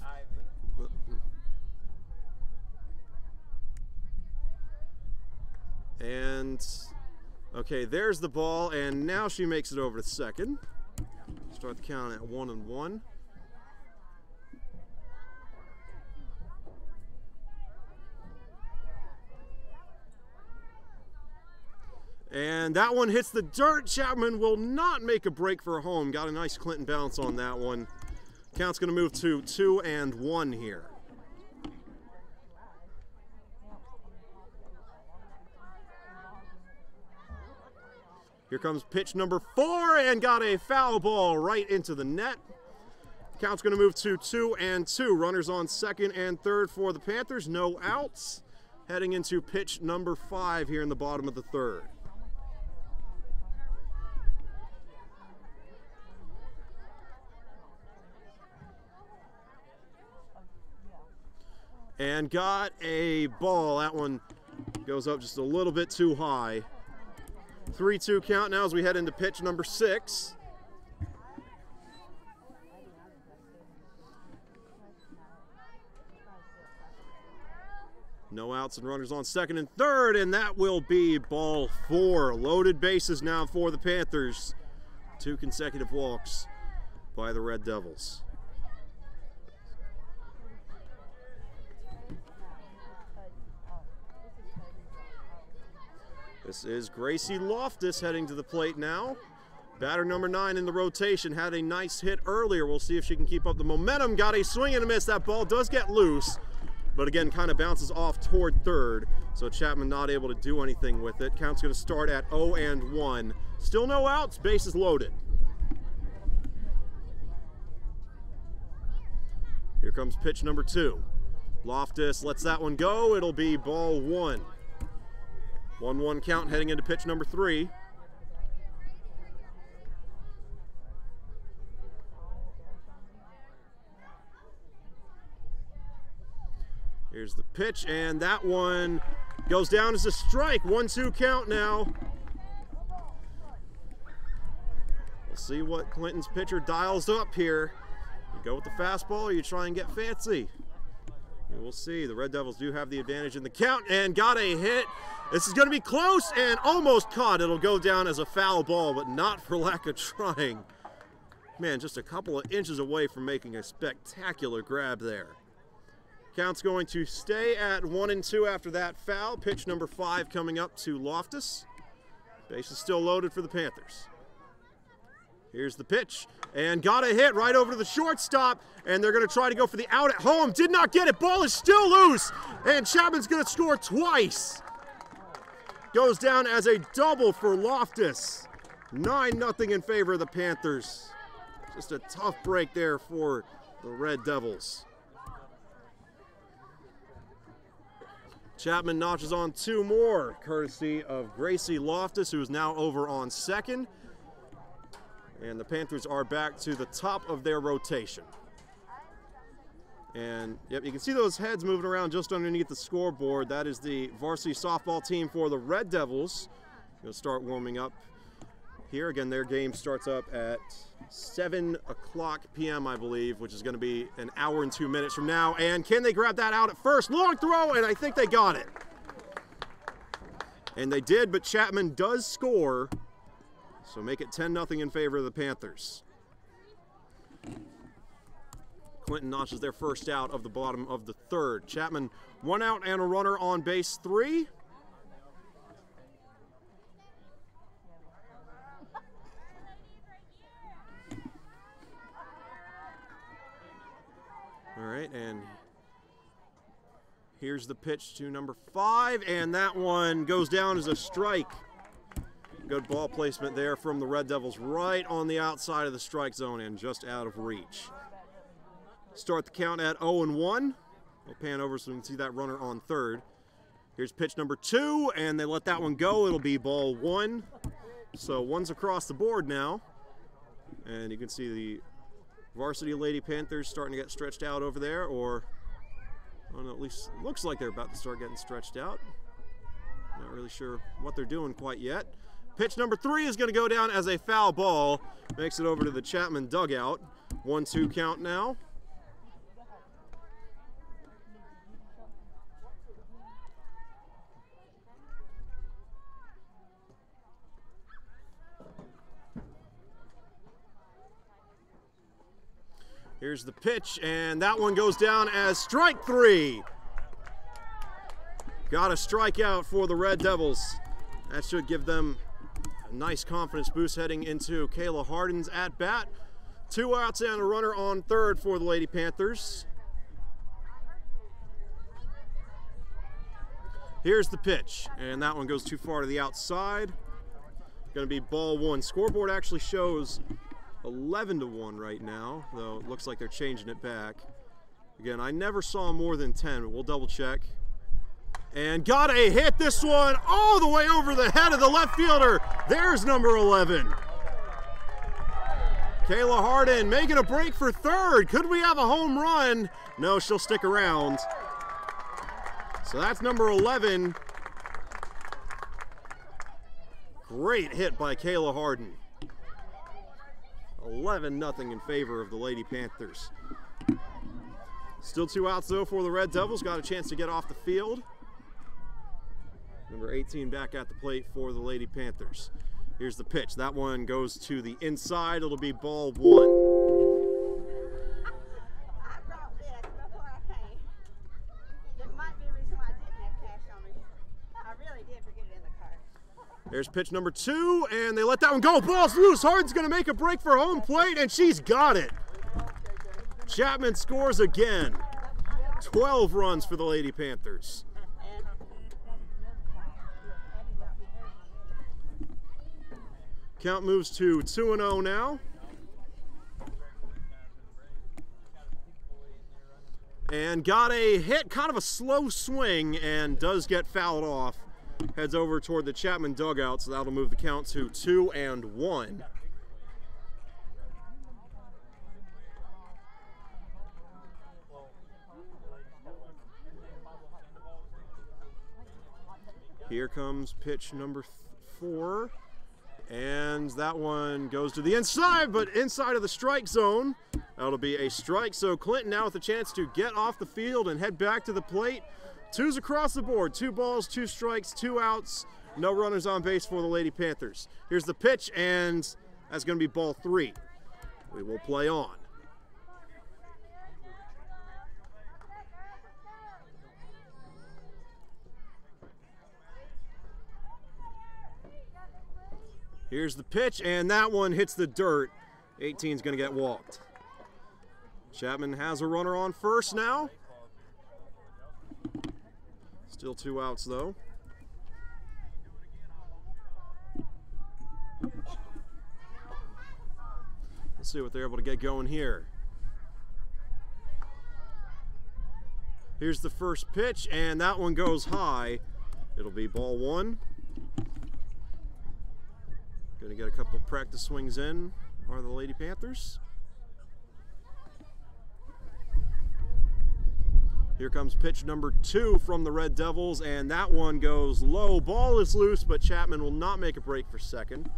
And, okay, there's the ball, and now she makes it over to second. Start the count at 1-1. And that one hits the dirt. Chapman will not make a break for a home. Got a nice Clinton bounce on that one. Count's going to move to 2-1 here. Here comes pitch number 4, and got a foul ball right into the net. Count's going to move to 2-2. Runners on second and third for the Panthers. No outs. Heading into pitch number 5 here in the bottom of the third. And got a ball. That one goes up just a little bit too high. 3-2 count now as we head into pitch number 6. No outs and runners on second and third, and that will be ball 4. Loaded bases now for the Panthers. 2 consecutive walks by the Red Devils. This is Gracie Loftus heading to the plate now. Batter number 9 in the rotation. Had a nice hit earlier. We'll see if she can keep up the momentum. Got a swing and a miss. That ball does get loose, but again, kind of bounces off toward third. So Chapman not able to do anything with it. Count's going to start at 0-1. Still no outs. Bases loaded. Here comes pitch number 2. Loftus lets that one go. It'll be ball 1. 1-1 count heading into pitch number 3. Here's the pitch, and that one goes down as a strike. 1-2 count now. We'll see what Clinton's pitcher dials up here. You go with the fastball or you try and get fancy. We'll see. The Red Devils do have the advantage in the count and got a hit. This is going to be close and almost caught. It'll go down as a foul ball, but not for lack of trying. Man, just a couple of inches away from making a spectacular grab there. Count's going to stay at 1-2 after that foul. Pitch number 5 coming up to Loftus. Base is still loaded for the Panthers. Here's the pitch, and got a hit right over to the shortstop, and they're going to try to go for the out at home. Did not get it. Ball is still loose, and Chapman's going to score twice. Goes down as a double for Loftus. 9-0 in favor of the Panthers. Just a tough break there for the Red Devils. Chapman notches on 2 more, courtesy of Gracie Loftus, who is now over on second. And the Panthers are back to the top of their rotation. And yep, you can see those heads moving around just underneath the scoreboard. That is the varsity softball team for the Red Devils. Going to start warming up here. Again, their game starts up at 7 o'clock p.m., I believe, which is going to be an hour and 2 minutes from now. And can they grab that out at first? Long throw, and I think they got it. And they did, but Chapman does score. So make it 10-0 in favor of the Panthers. Clinton notches their first out of the bottom of the 3rd. Chapman 1 out and a runner on base 3. All right, and here's the pitch to number 5, and that one goes down as a strike. Good ball placement there from the Red Devils, right on the outside of the strike zone and just out of reach. Start the count at 0-1. We'll pan over so we can see that runner on 3rd. Here's pitch number 2, and they let that one go. It'll be ball 1. So one's across the board now. And you can see the varsity Lady Panthers starting to get stretched out over there, or I don't know, at least it looks like they're about to start getting stretched out. Not really sure what they're doing quite yet. Pitch number 3 is going to go down as a foul ball. Makes it over to the Chapman dugout. 1-2 count now. Here's the pitch, and that one goes down as strike 3. Got a strikeout for the Red Devils. That should give them a nice confidence boost heading into Kayla Harden's at-bat. 2 outs and a runner on 3rd for the Lady Panthers. Here's the pitch, and that one goes too far to the outside. Going to be ball 1. Scoreboard actually shows 11-1 right now, though it looks like they're changing it back. Again, I never saw more than 10, but we'll double check. And got a hit, this one all the way over the head of the left fielder. There's number 11. Kayla Harden making a break for 3rd. Could we have a home run? No, she'll stick around. So that's number 11. Great hit by Kayla Harden. 11-0 in favor of the Lady Panthers. Still 2 outs though for the Red Devils. Got a chance to get off the field. Number 18 back at the plate for the Lady Panthers. Here's the pitch. That one goes to the inside. It'll be ball 1. I brought this before I came. It might be the reason why I didn't have cash on me. I really did forget it in the car. There's pitch number 2, and they let that one go. Ball's loose. Harden's going to make a break for home plate, and she's got it. Chapman scores again. 12 runs for the Lady Panthers. Count moves to 2-0 now. And got a hit, kind of a slow swing, and does get fouled off. Heads over toward the Chapman dugout, so that'll move the count to 2-1. Here comes pitch number 4. And that one goes to the inside, but inside of the strike zone. That'll be a strike, so Clinton now with a chance to get off the field and head back to the plate. 2s across the board, 2 balls, 2 strikes, 2 outs, no runners on base for the Lady Panthers. Here's the pitch, and that's going to be ball 3. We will play on. Here's the pitch, and that one hits the dirt. 18's going to get walked. Chapman has a runner on first now. Still 2 outs, though. Let's see what they're able to get going here. Here's the first pitch, and that one goes high. It'll be ball 1. Going to get a couple practice swings in are the Lady Panthers. Here comes pitch number 2 from the Red Devils, and that one goes low. Ball is loose, but Chapman will not make a break for second.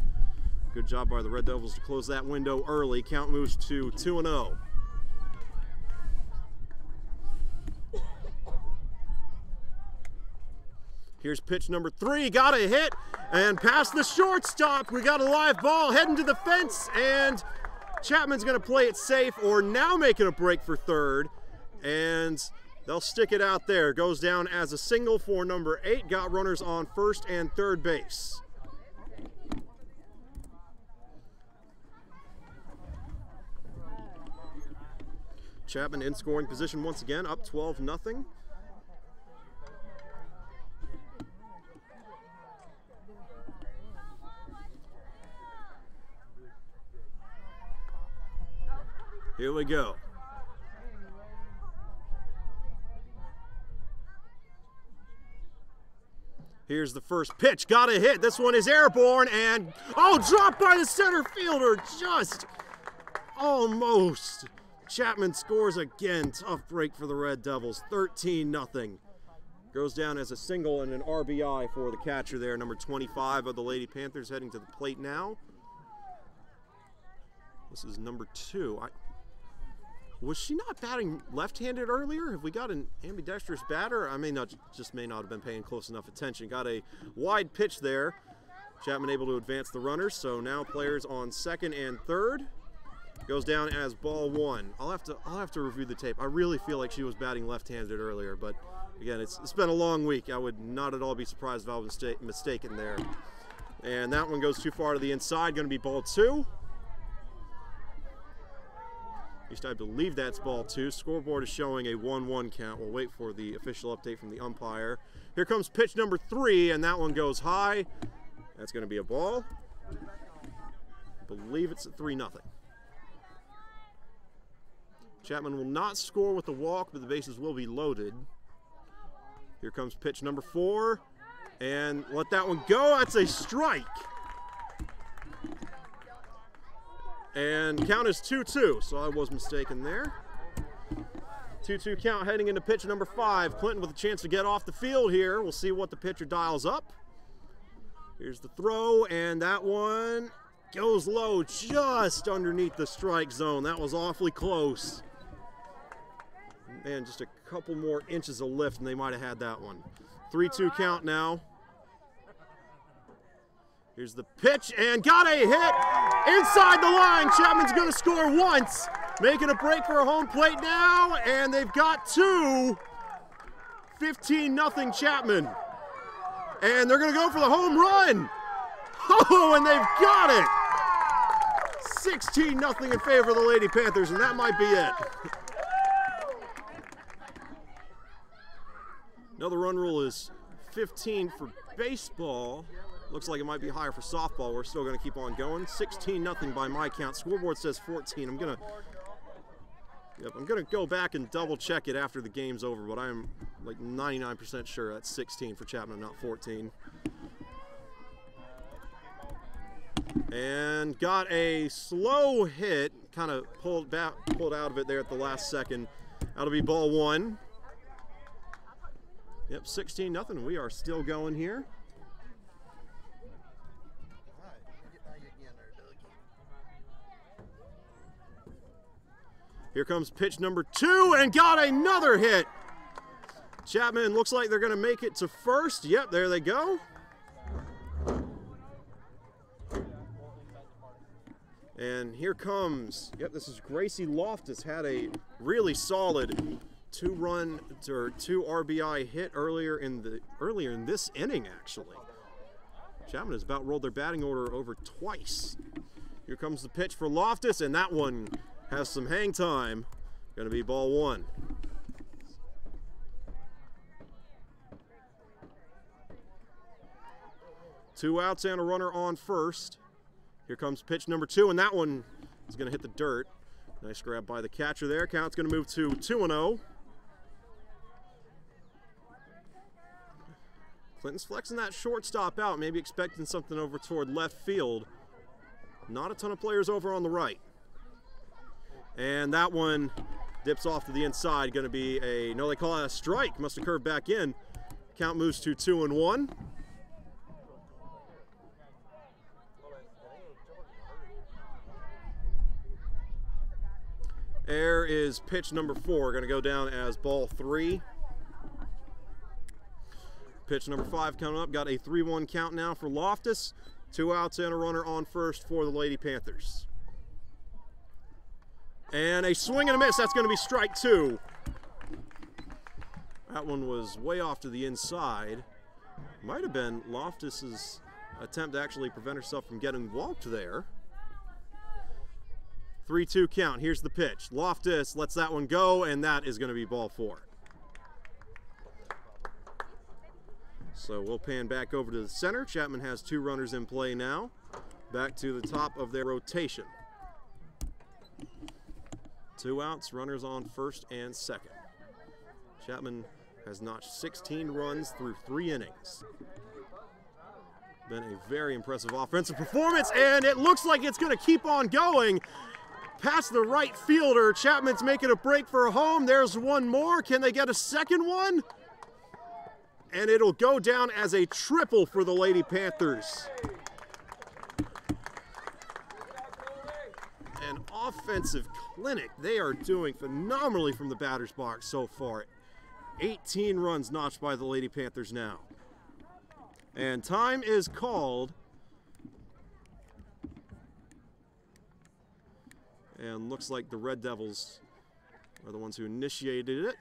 Good job by the Red Devils to close that window early. Count moves to 2-0. Here's pitch number 3, got a hit, and past the shortstop, we got a live ball heading to the fence, and Chapman's gonna play it safe, or now making a break for third, and they'll stick it out there. Goes down as a single for number 8, got runners on first and third base. Chapman in scoring position once again, up 12-0. Here we go. Here's the first pitch, got a hit. This one is airborne and, oh, dropped by the center fielder, just almost. Chapman scores again, tough break for the Red Devils, 13-0. Goes down as a single and an RBI for the catcher there, number 25 of the Lady Panthers heading to the plate now. This is number 2. Was she not batting left-handed earlier? Have we got an ambidextrous batter? I may not have been paying close enough attention. Got a wide pitch there. Chapman able to advance the runners, so now players on second and third. Goes down as ball 1. I'll have to review the tape. I really feel like she was batting left-handed earlier, but again, it's been a long week. I would not at all be surprised if I was mistaken there. And that one goes too far to the inside. Going to be ball 2. At least I believe that's ball 2. Scoreboard is showing a 1-1 count. We'll wait for the official update from the umpire. Here comes pitch number 3, and that one goes high. That's going to be a ball. I believe it's at 3-0. Chapman will not score with the walk, but the bases will be loaded. Here comes pitch number 4, and let that one go. That's a strike. And count is 2-2, so I was mistaken there. 2-2 count heading into pitch number 5. Clinton with a chance to get off the field here. We'll see what the pitcher dials up. Here's the throw, and that one goes low just underneath the strike zone. That was awfully close. Man, just a couple more inches of lift and they might have had that one. 3-2 count now. Here's the pitch, and got a hit inside the line. Chapman's going to score once, making a break for a home plate now, and they've got 2. 15-0 Chapman. And they're going to go for the home run. Oh, and they've got it. 16-0 in favor of the Lady Panthers, and that might be it. Another run rule is 15 for baseball. Looks like it might be higher for softball. We're still going to keep on going. 16-0 by my count. Scoreboard says 14. I'm gonna go back and double check it after the game's over, but I'm like 99% sure that's 16 for Chapman, not 14. And got a slow hit, kind of pulled out of it there at the last second. That'll be ball 1. Yep, 16-0. We are still going here. Here comes pitch number 2 and got another hit. Chapman looks like they're going to make it to first. Yep, there they go. And here comes, yep, this is Gracie Loftus. Had a really solid 2 RBI hit earlier in this inning, actually. Chapman has about rolled their batting order over twice. Here comes the pitch for Loftus, and that one has some hang time. Going to be ball 1. Two outs and a runner on first. Here comes pitch number 2, and that one is going to hit the dirt. Nice grab by the catcher there. Count's going to move to 2-0. Clinton's flexing that shortstop out, maybe expecting something over toward left field. Not a ton of players over on the right. And that one dips off to the inside. Going to be no, they call it a strike. Must have curved back in. Count moves to 2-1. There is pitch number 4, going to go down as ball 3. Pitch number 5 coming up, got a 3-1 count now for Loftus. 2 outs and a runner on first for the Lady Panthers. And a swing and a miss, that's going to be strike 2. That one was way off to the inside. Might have been Loftus's attempt to actually prevent herself from getting walked there. 3-2 count. Here's the pitch. Loftus lets that one go, and that is going to be ball 4. So we'll pan back over to the center. Chapman has 2 runners in play now. Back to the top of their rotation. 2 outs, runners on first and second. Chapman has notched 16 runs through 3 innings. Been a very impressive offensive performance, and it looks like it's going to keep on going. Past the right fielder, Chapman's making a break for a home. There's one more. Can they get a second one? And it'll go down as a triple for the Lady Panthers. An offensive clinic. They are doing phenomenally from the batter's box so far. 18 runs notched by the Lady Panthers now. And time is called. And looks like the Red Devils are the ones who initiated it.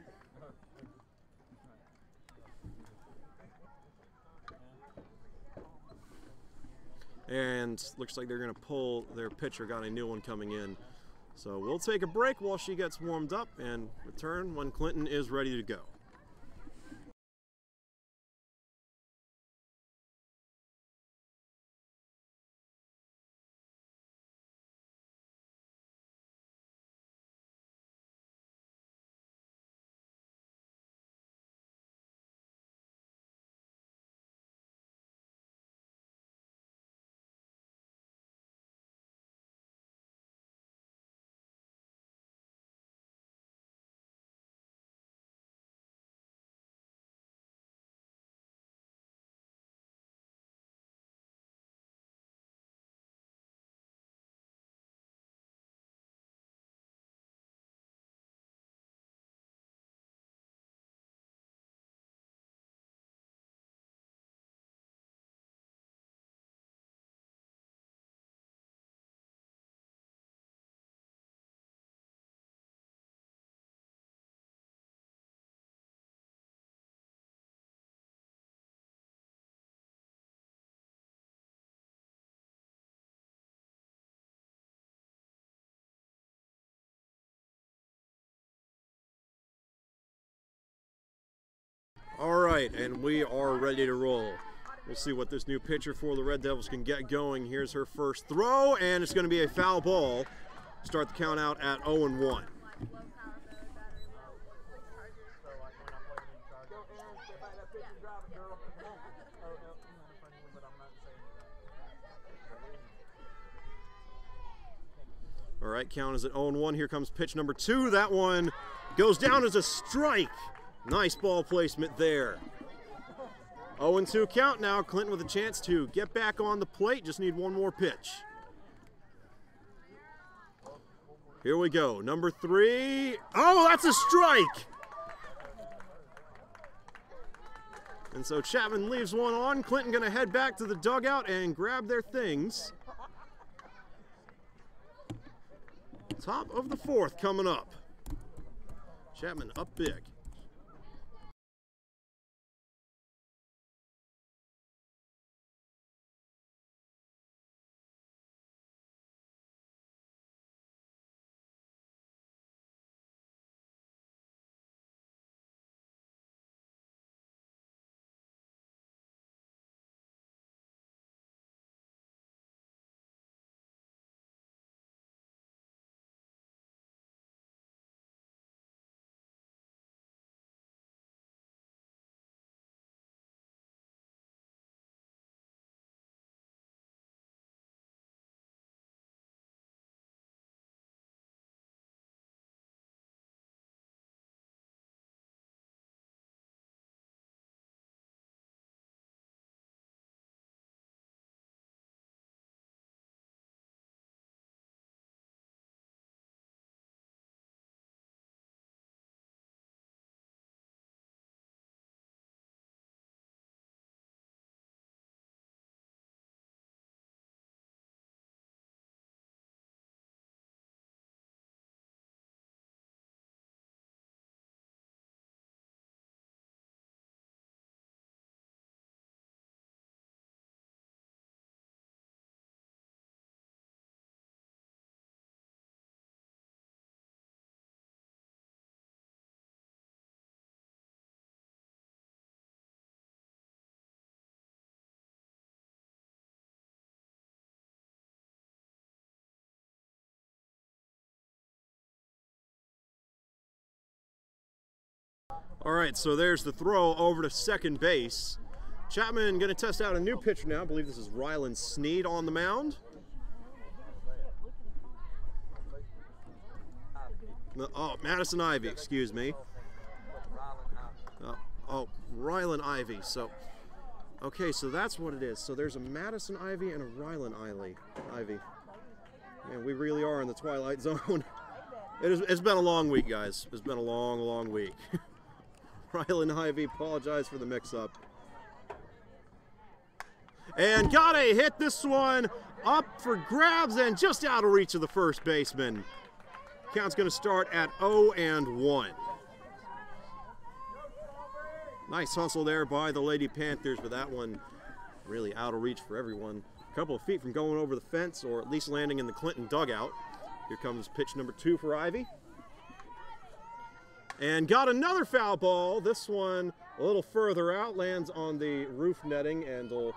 And looks like they're going to pull their pitcher, got a new one coming in. So we'll take a break while she gets warmed up and return when Clinton is ready to go. All right, and we are ready to roll. We'll see what this new pitcher for the Red Devils can get going. Here's her first throw, and it's going to be a foul ball. Start the count out at 0-1. All right, count is at 0-1. Here comes pitch number 2. That one goes down as a strike. Nice ball placement there. 0-2 count now. Clinton with a chance to get back on the plate. Just need one more pitch. Here we go. Number 3. Oh, that's a strike. And so Chapman leaves one on. Clinton going to head back to the dugout and grab their things. Top of the 4th coming up. Chapman up big. All right, so there's the throw over to second base. Chapman going to test out a new pitcher now. I believe this is Rylan Sneed on the mound. Oh, Madison Ivy, excuse me. Rylan Ivy. So, okay, so that's what it is. So there's a Madison Ivy and a Rylan Ivy. Man, we really are in the twilight zone. It's been a long week, guys. It's been a long, long week. Rylan Ivy, apologize for the mix-up. And got a hit, this one up for grabs and just out of reach of the first baseman. Count's going to start at 0-1. Nice hustle there by the Lady Panthers, but that one really out of reach for everyone. A couple of feet from going over the fence or at least landing in the Clinton dugout. Here comes pitch number 2 for Ivy. And got another foul ball. This one a little further out, lands on the roof netting and will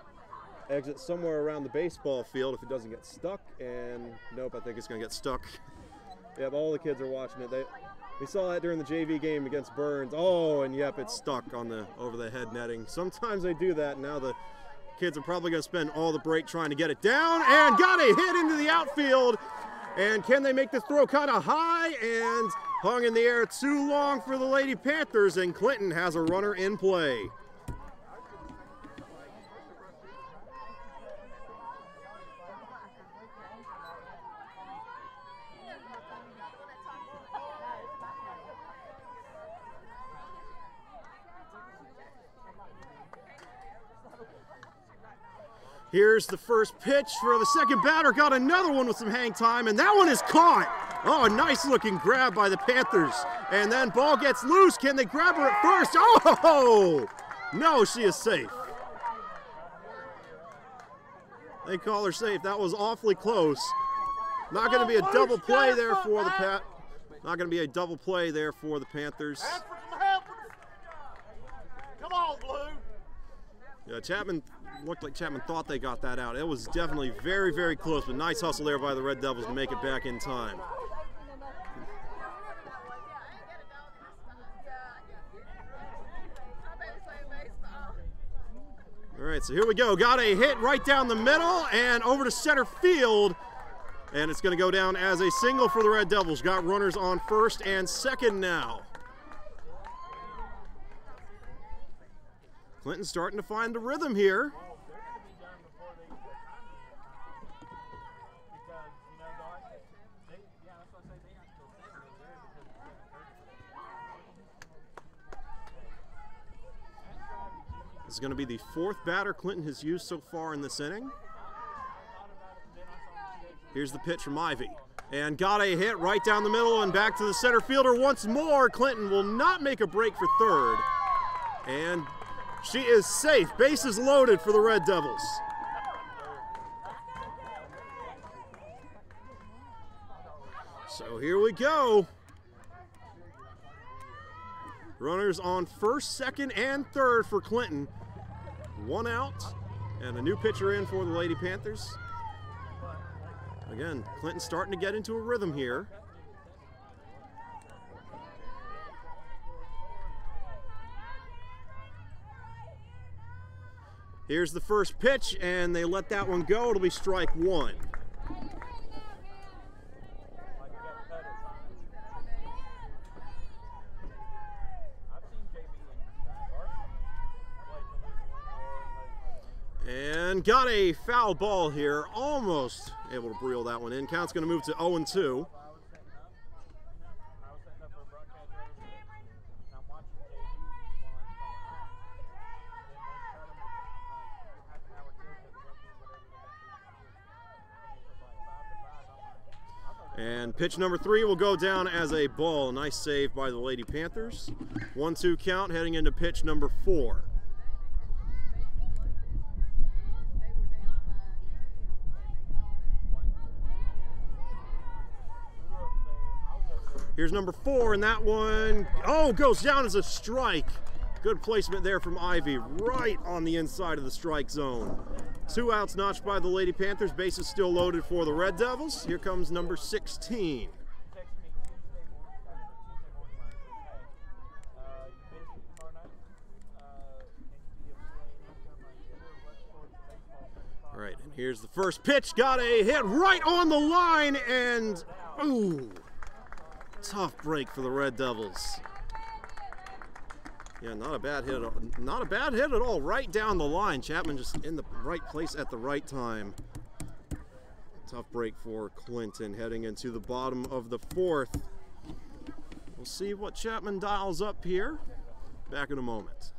exit somewhere around the baseball field if it doesn't get stuck. And nope, I think it's going to get stuck. Yep, all the kids are watching it. We saw that during the JV game against Burns. Oh, and yep, it's stuck on the over the head netting. Sometimes they do that. Now the kids are probably going to spend all the break trying to get it down, and got a hit into the outfield. And can they make this throw kind of high and hung in the air too long for the Lady Panthers, and Clinton has a runner in play. Here's the first pitch for the second batter. Got another one with some hang time, and that one is caught. Oh, a nice looking grab by the Panthers. And then ball gets loose. Can they grab her at first? Oh, no, she is safe. They call her safe. That was awfully close. Not going to be a double play there for the Not going to be a double play there for the Panthers. Come on, Blue. Yeah, Chapman looked like Chapman thought they got that out. It was definitely very, very close, but nice hustle there by the Red Devils to make it back in time. All right, so here we go. Got a hit right down the middle and over to center field. And it's going to go down as a single for the Red Devils. Got runners on first and second now. Clinton's starting to find the rhythm here. This is going to be the 4th batter Clinton has used so far in this inning. Here's the pitch from Ivy. And got a hit right down the middle and back to the center fielder once more. Clinton will not make a break for third. And she is safe. Bases loaded for the Red Devils. So here we go. Runners on first, second, and third for Clinton. 1 out and a new pitcher in for the Lady Panthers. Again, Clinton starting to get into a rhythm here. Here's the first pitch, and they let that one go. It'll be strike 1. And got a foul ball here, almost able to reel that one in. Count's going to move to 0-2. And pitch number 3 will go down as a ball. Nice save by the Lady Panthers. 1-2 count heading into pitch number 4. Here's number 4, and that one, goes down as a strike. Good placement there from Ivy, right on the inside of the strike zone. 2 outs notched by the Lady Panthers. Bases still loaded for the Red Devils. Here comes number 16. All right, and here's the first pitch. Got a hit right on the line, and ooh. Tough break for the Red Devils. Yeah, not a bad hit. Not a bad hit at all. Right down the line. Chapman just in the right place at the right time. Tough break for Clinton heading into the bottom of the 4th. We'll see what Chapman dials up here. Back in a moment.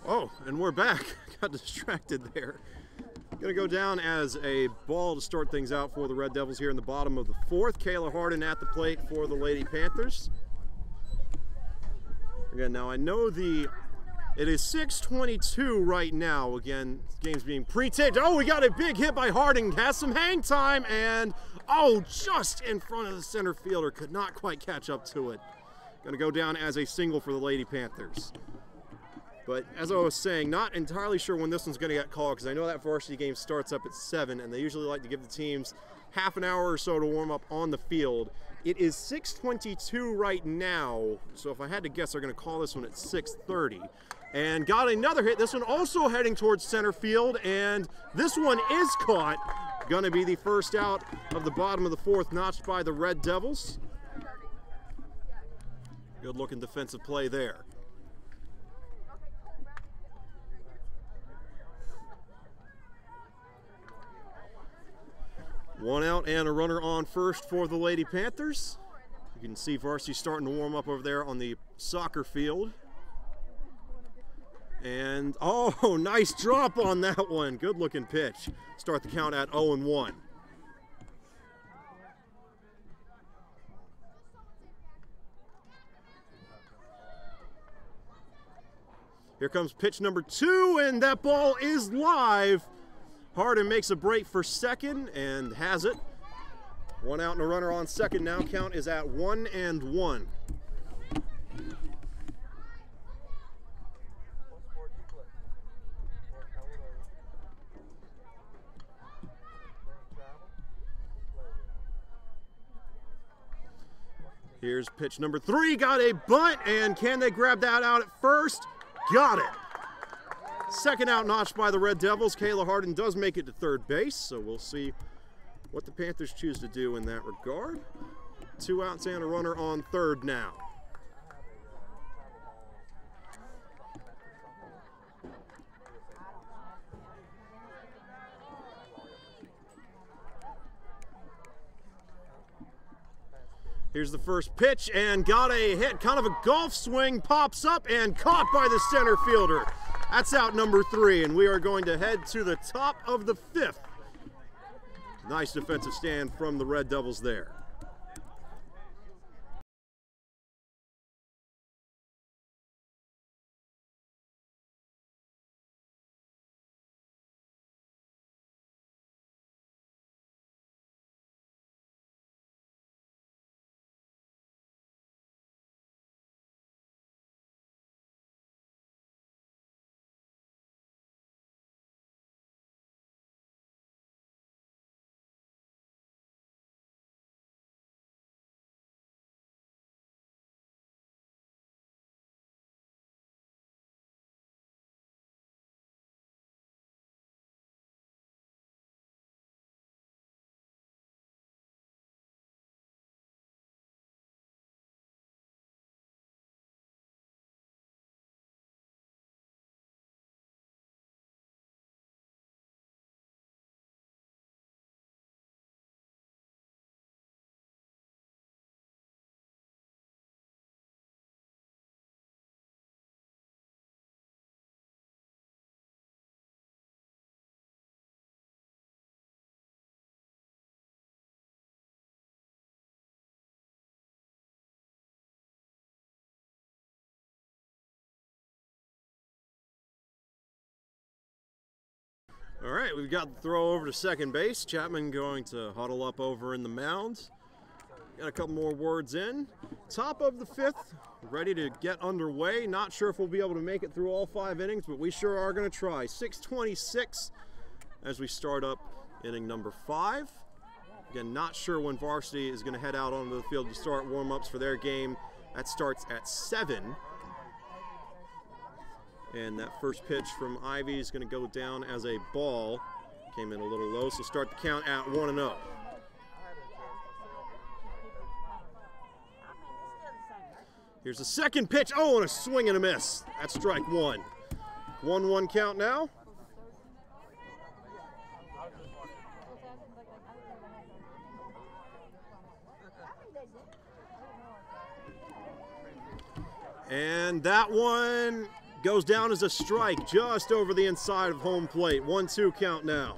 Oh, and we're back. Got distracted there. Going to go down as a ball to start things out for the Red Devils here in the bottom of the 4th. Kayla Harden at the plate for the Lady Panthers. Again, now I know it is 6:22 right now. Again, game's being pre-taped. Oh, we got a big hit by Harding. Has some hang time, and oh, just in front of the center fielder. Could not quite catch up to it. Going to go down as a single for the Lady Panthers. But as I was saying, not entirely sure when this one's going to get called, because I know that varsity game starts up at 7, and they usually like to give the teams half an hour or so to warm up on the field. It is 6:22 right now, so if I had to guess, they're going to call this one at 6:30. And got another hit. This one also heading towards center field, and this one is caught. Going to be the first out of the bottom of the 4th, notched by the Red Devils. Good looking defensive play there. One out and a runner on first for the Lady Panthers. You can see varsity starting to warm up over there on the soccer field. And, oh, nice drop on that one. Good looking pitch. Start the count at 0-1. Here comes pitch number 2, and that ball is live. Harden makes a break for second and has it. One out and a runner on second now. Count is at 1-1. Here's pitch number 3. Got a bunt, and can they grab that out at first? Got it. Second out notched by the Red Devils. Kayla Harden does make it to third base, so we'll see what the Panthers choose to do in that regard. 2 outs and a runner on third now. Here's the first pitch, and got a hit. Kind of a golf swing, pops up and caught by the center fielder. That's out number 3, and we are going to head to the top of the 5th. Nice defensive stand from the Red Devils there. All right, we've got the throw over to second base. Chapman going to huddle up over in the mound. Got a couple more words in. Top of the 5th, ready to get underway. Not sure if we'll be able to make it through all 5 innings, but we sure are going to try. 6:26 as we start up inning number 5. Again, not sure when varsity is going to head out onto the field to start warm-ups for their game. That starts at 7. And that first pitch from Ivy is going to go down as a ball. Came in a little low, so start the count at 1-0. Here's the second pitch. Oh, and a swing and a miss. That's strike 1. 1-1 count now. And that one goes down as a strike just over the inside of home plate. 1-2 count now.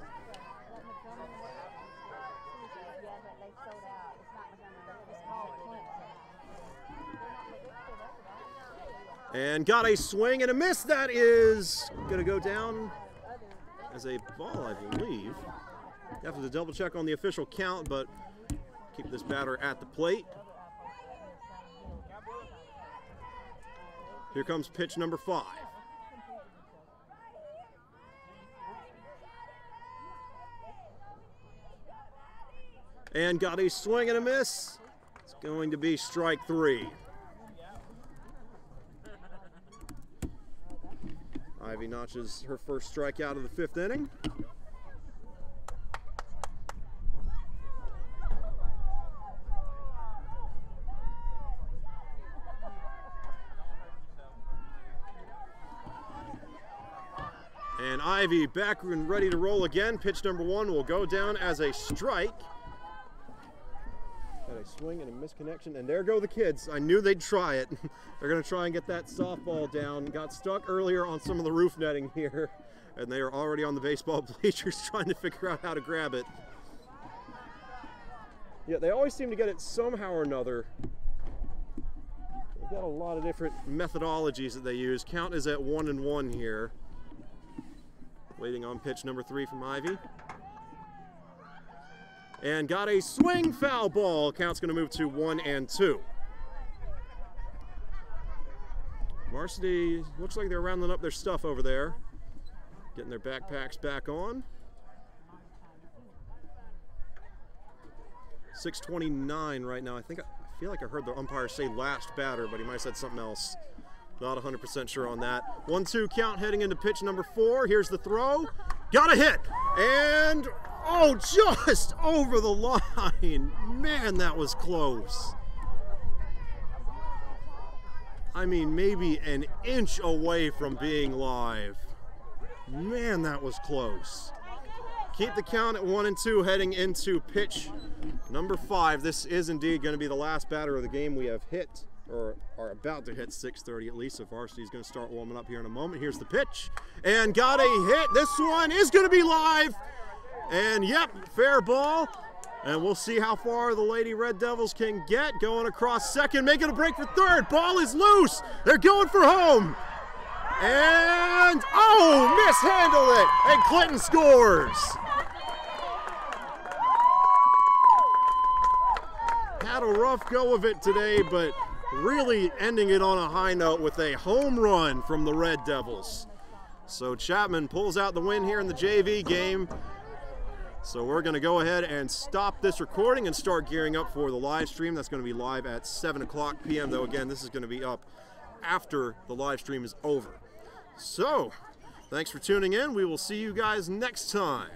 And got a swing and a miss. That is going to go down as a ball, I believe. Have to double check on the official count, but keep this batter at the plate. Here comes pitch number 5. And got a swing and a miss. It's going to be strike 3. Ivy notches her first strikeout of the 5th inning. And Ivy back and ready to roll again. Pitch number 1 will go down as a strike. Got a swing and a misconnection, and there go the kids. I knew they'd try it. They're going to try and get that softball down. Got stuck earlier on some of the roof netting here, and they are already on the baseball bleachers trying to figure out how to grab it. Yeah, they always seem to get it somehow or another. They've got a lot of different methodologies that they use. Count is at 1-1 here. Waiting on pitch number 3 from Ivy. And got a swing, foul ball. Count's going to move to 1-2. Varsity looks like they're rounding up their stuff over there. Getting their backpacks back on. 6:29 right now. I feel like I heard the umpire say last batter, but he might have said something else. Not 100% sure on that. 1-2 count heading into pitch number 4. Here's the throw. Got a hit. And, oh, just over the line. Man, that was close. I mean, maybe an inch away from being live. Man, that was close. Keep the count at 1-2 heading into pitch number 5. This is indeed going to be the last batter of the game. We have hit, or are about to hit 6:30 at least, so varsity is going to start warming up here in a moment. Here's the pitch, and got a hit. This one is going to be live, and yep, fair ball. And we'll see how far the Lady Red Devils can get. Going across second, making a break for third. Ball is loose. They're going for home. And, oh, mishandled it, and Clinton scores. Had a rough go of it today, but really ending it on a high note with a home run from the Red Devils. So Chapman pulls out the win here in the JV game. So we're going to go ahead and stop this recording and start gearing up for the live stream. That's going to be live at 7:00 p.m. though. Again, this is going to be up after the live stream is over. So, thanks for tuning in. We will see you guys next time.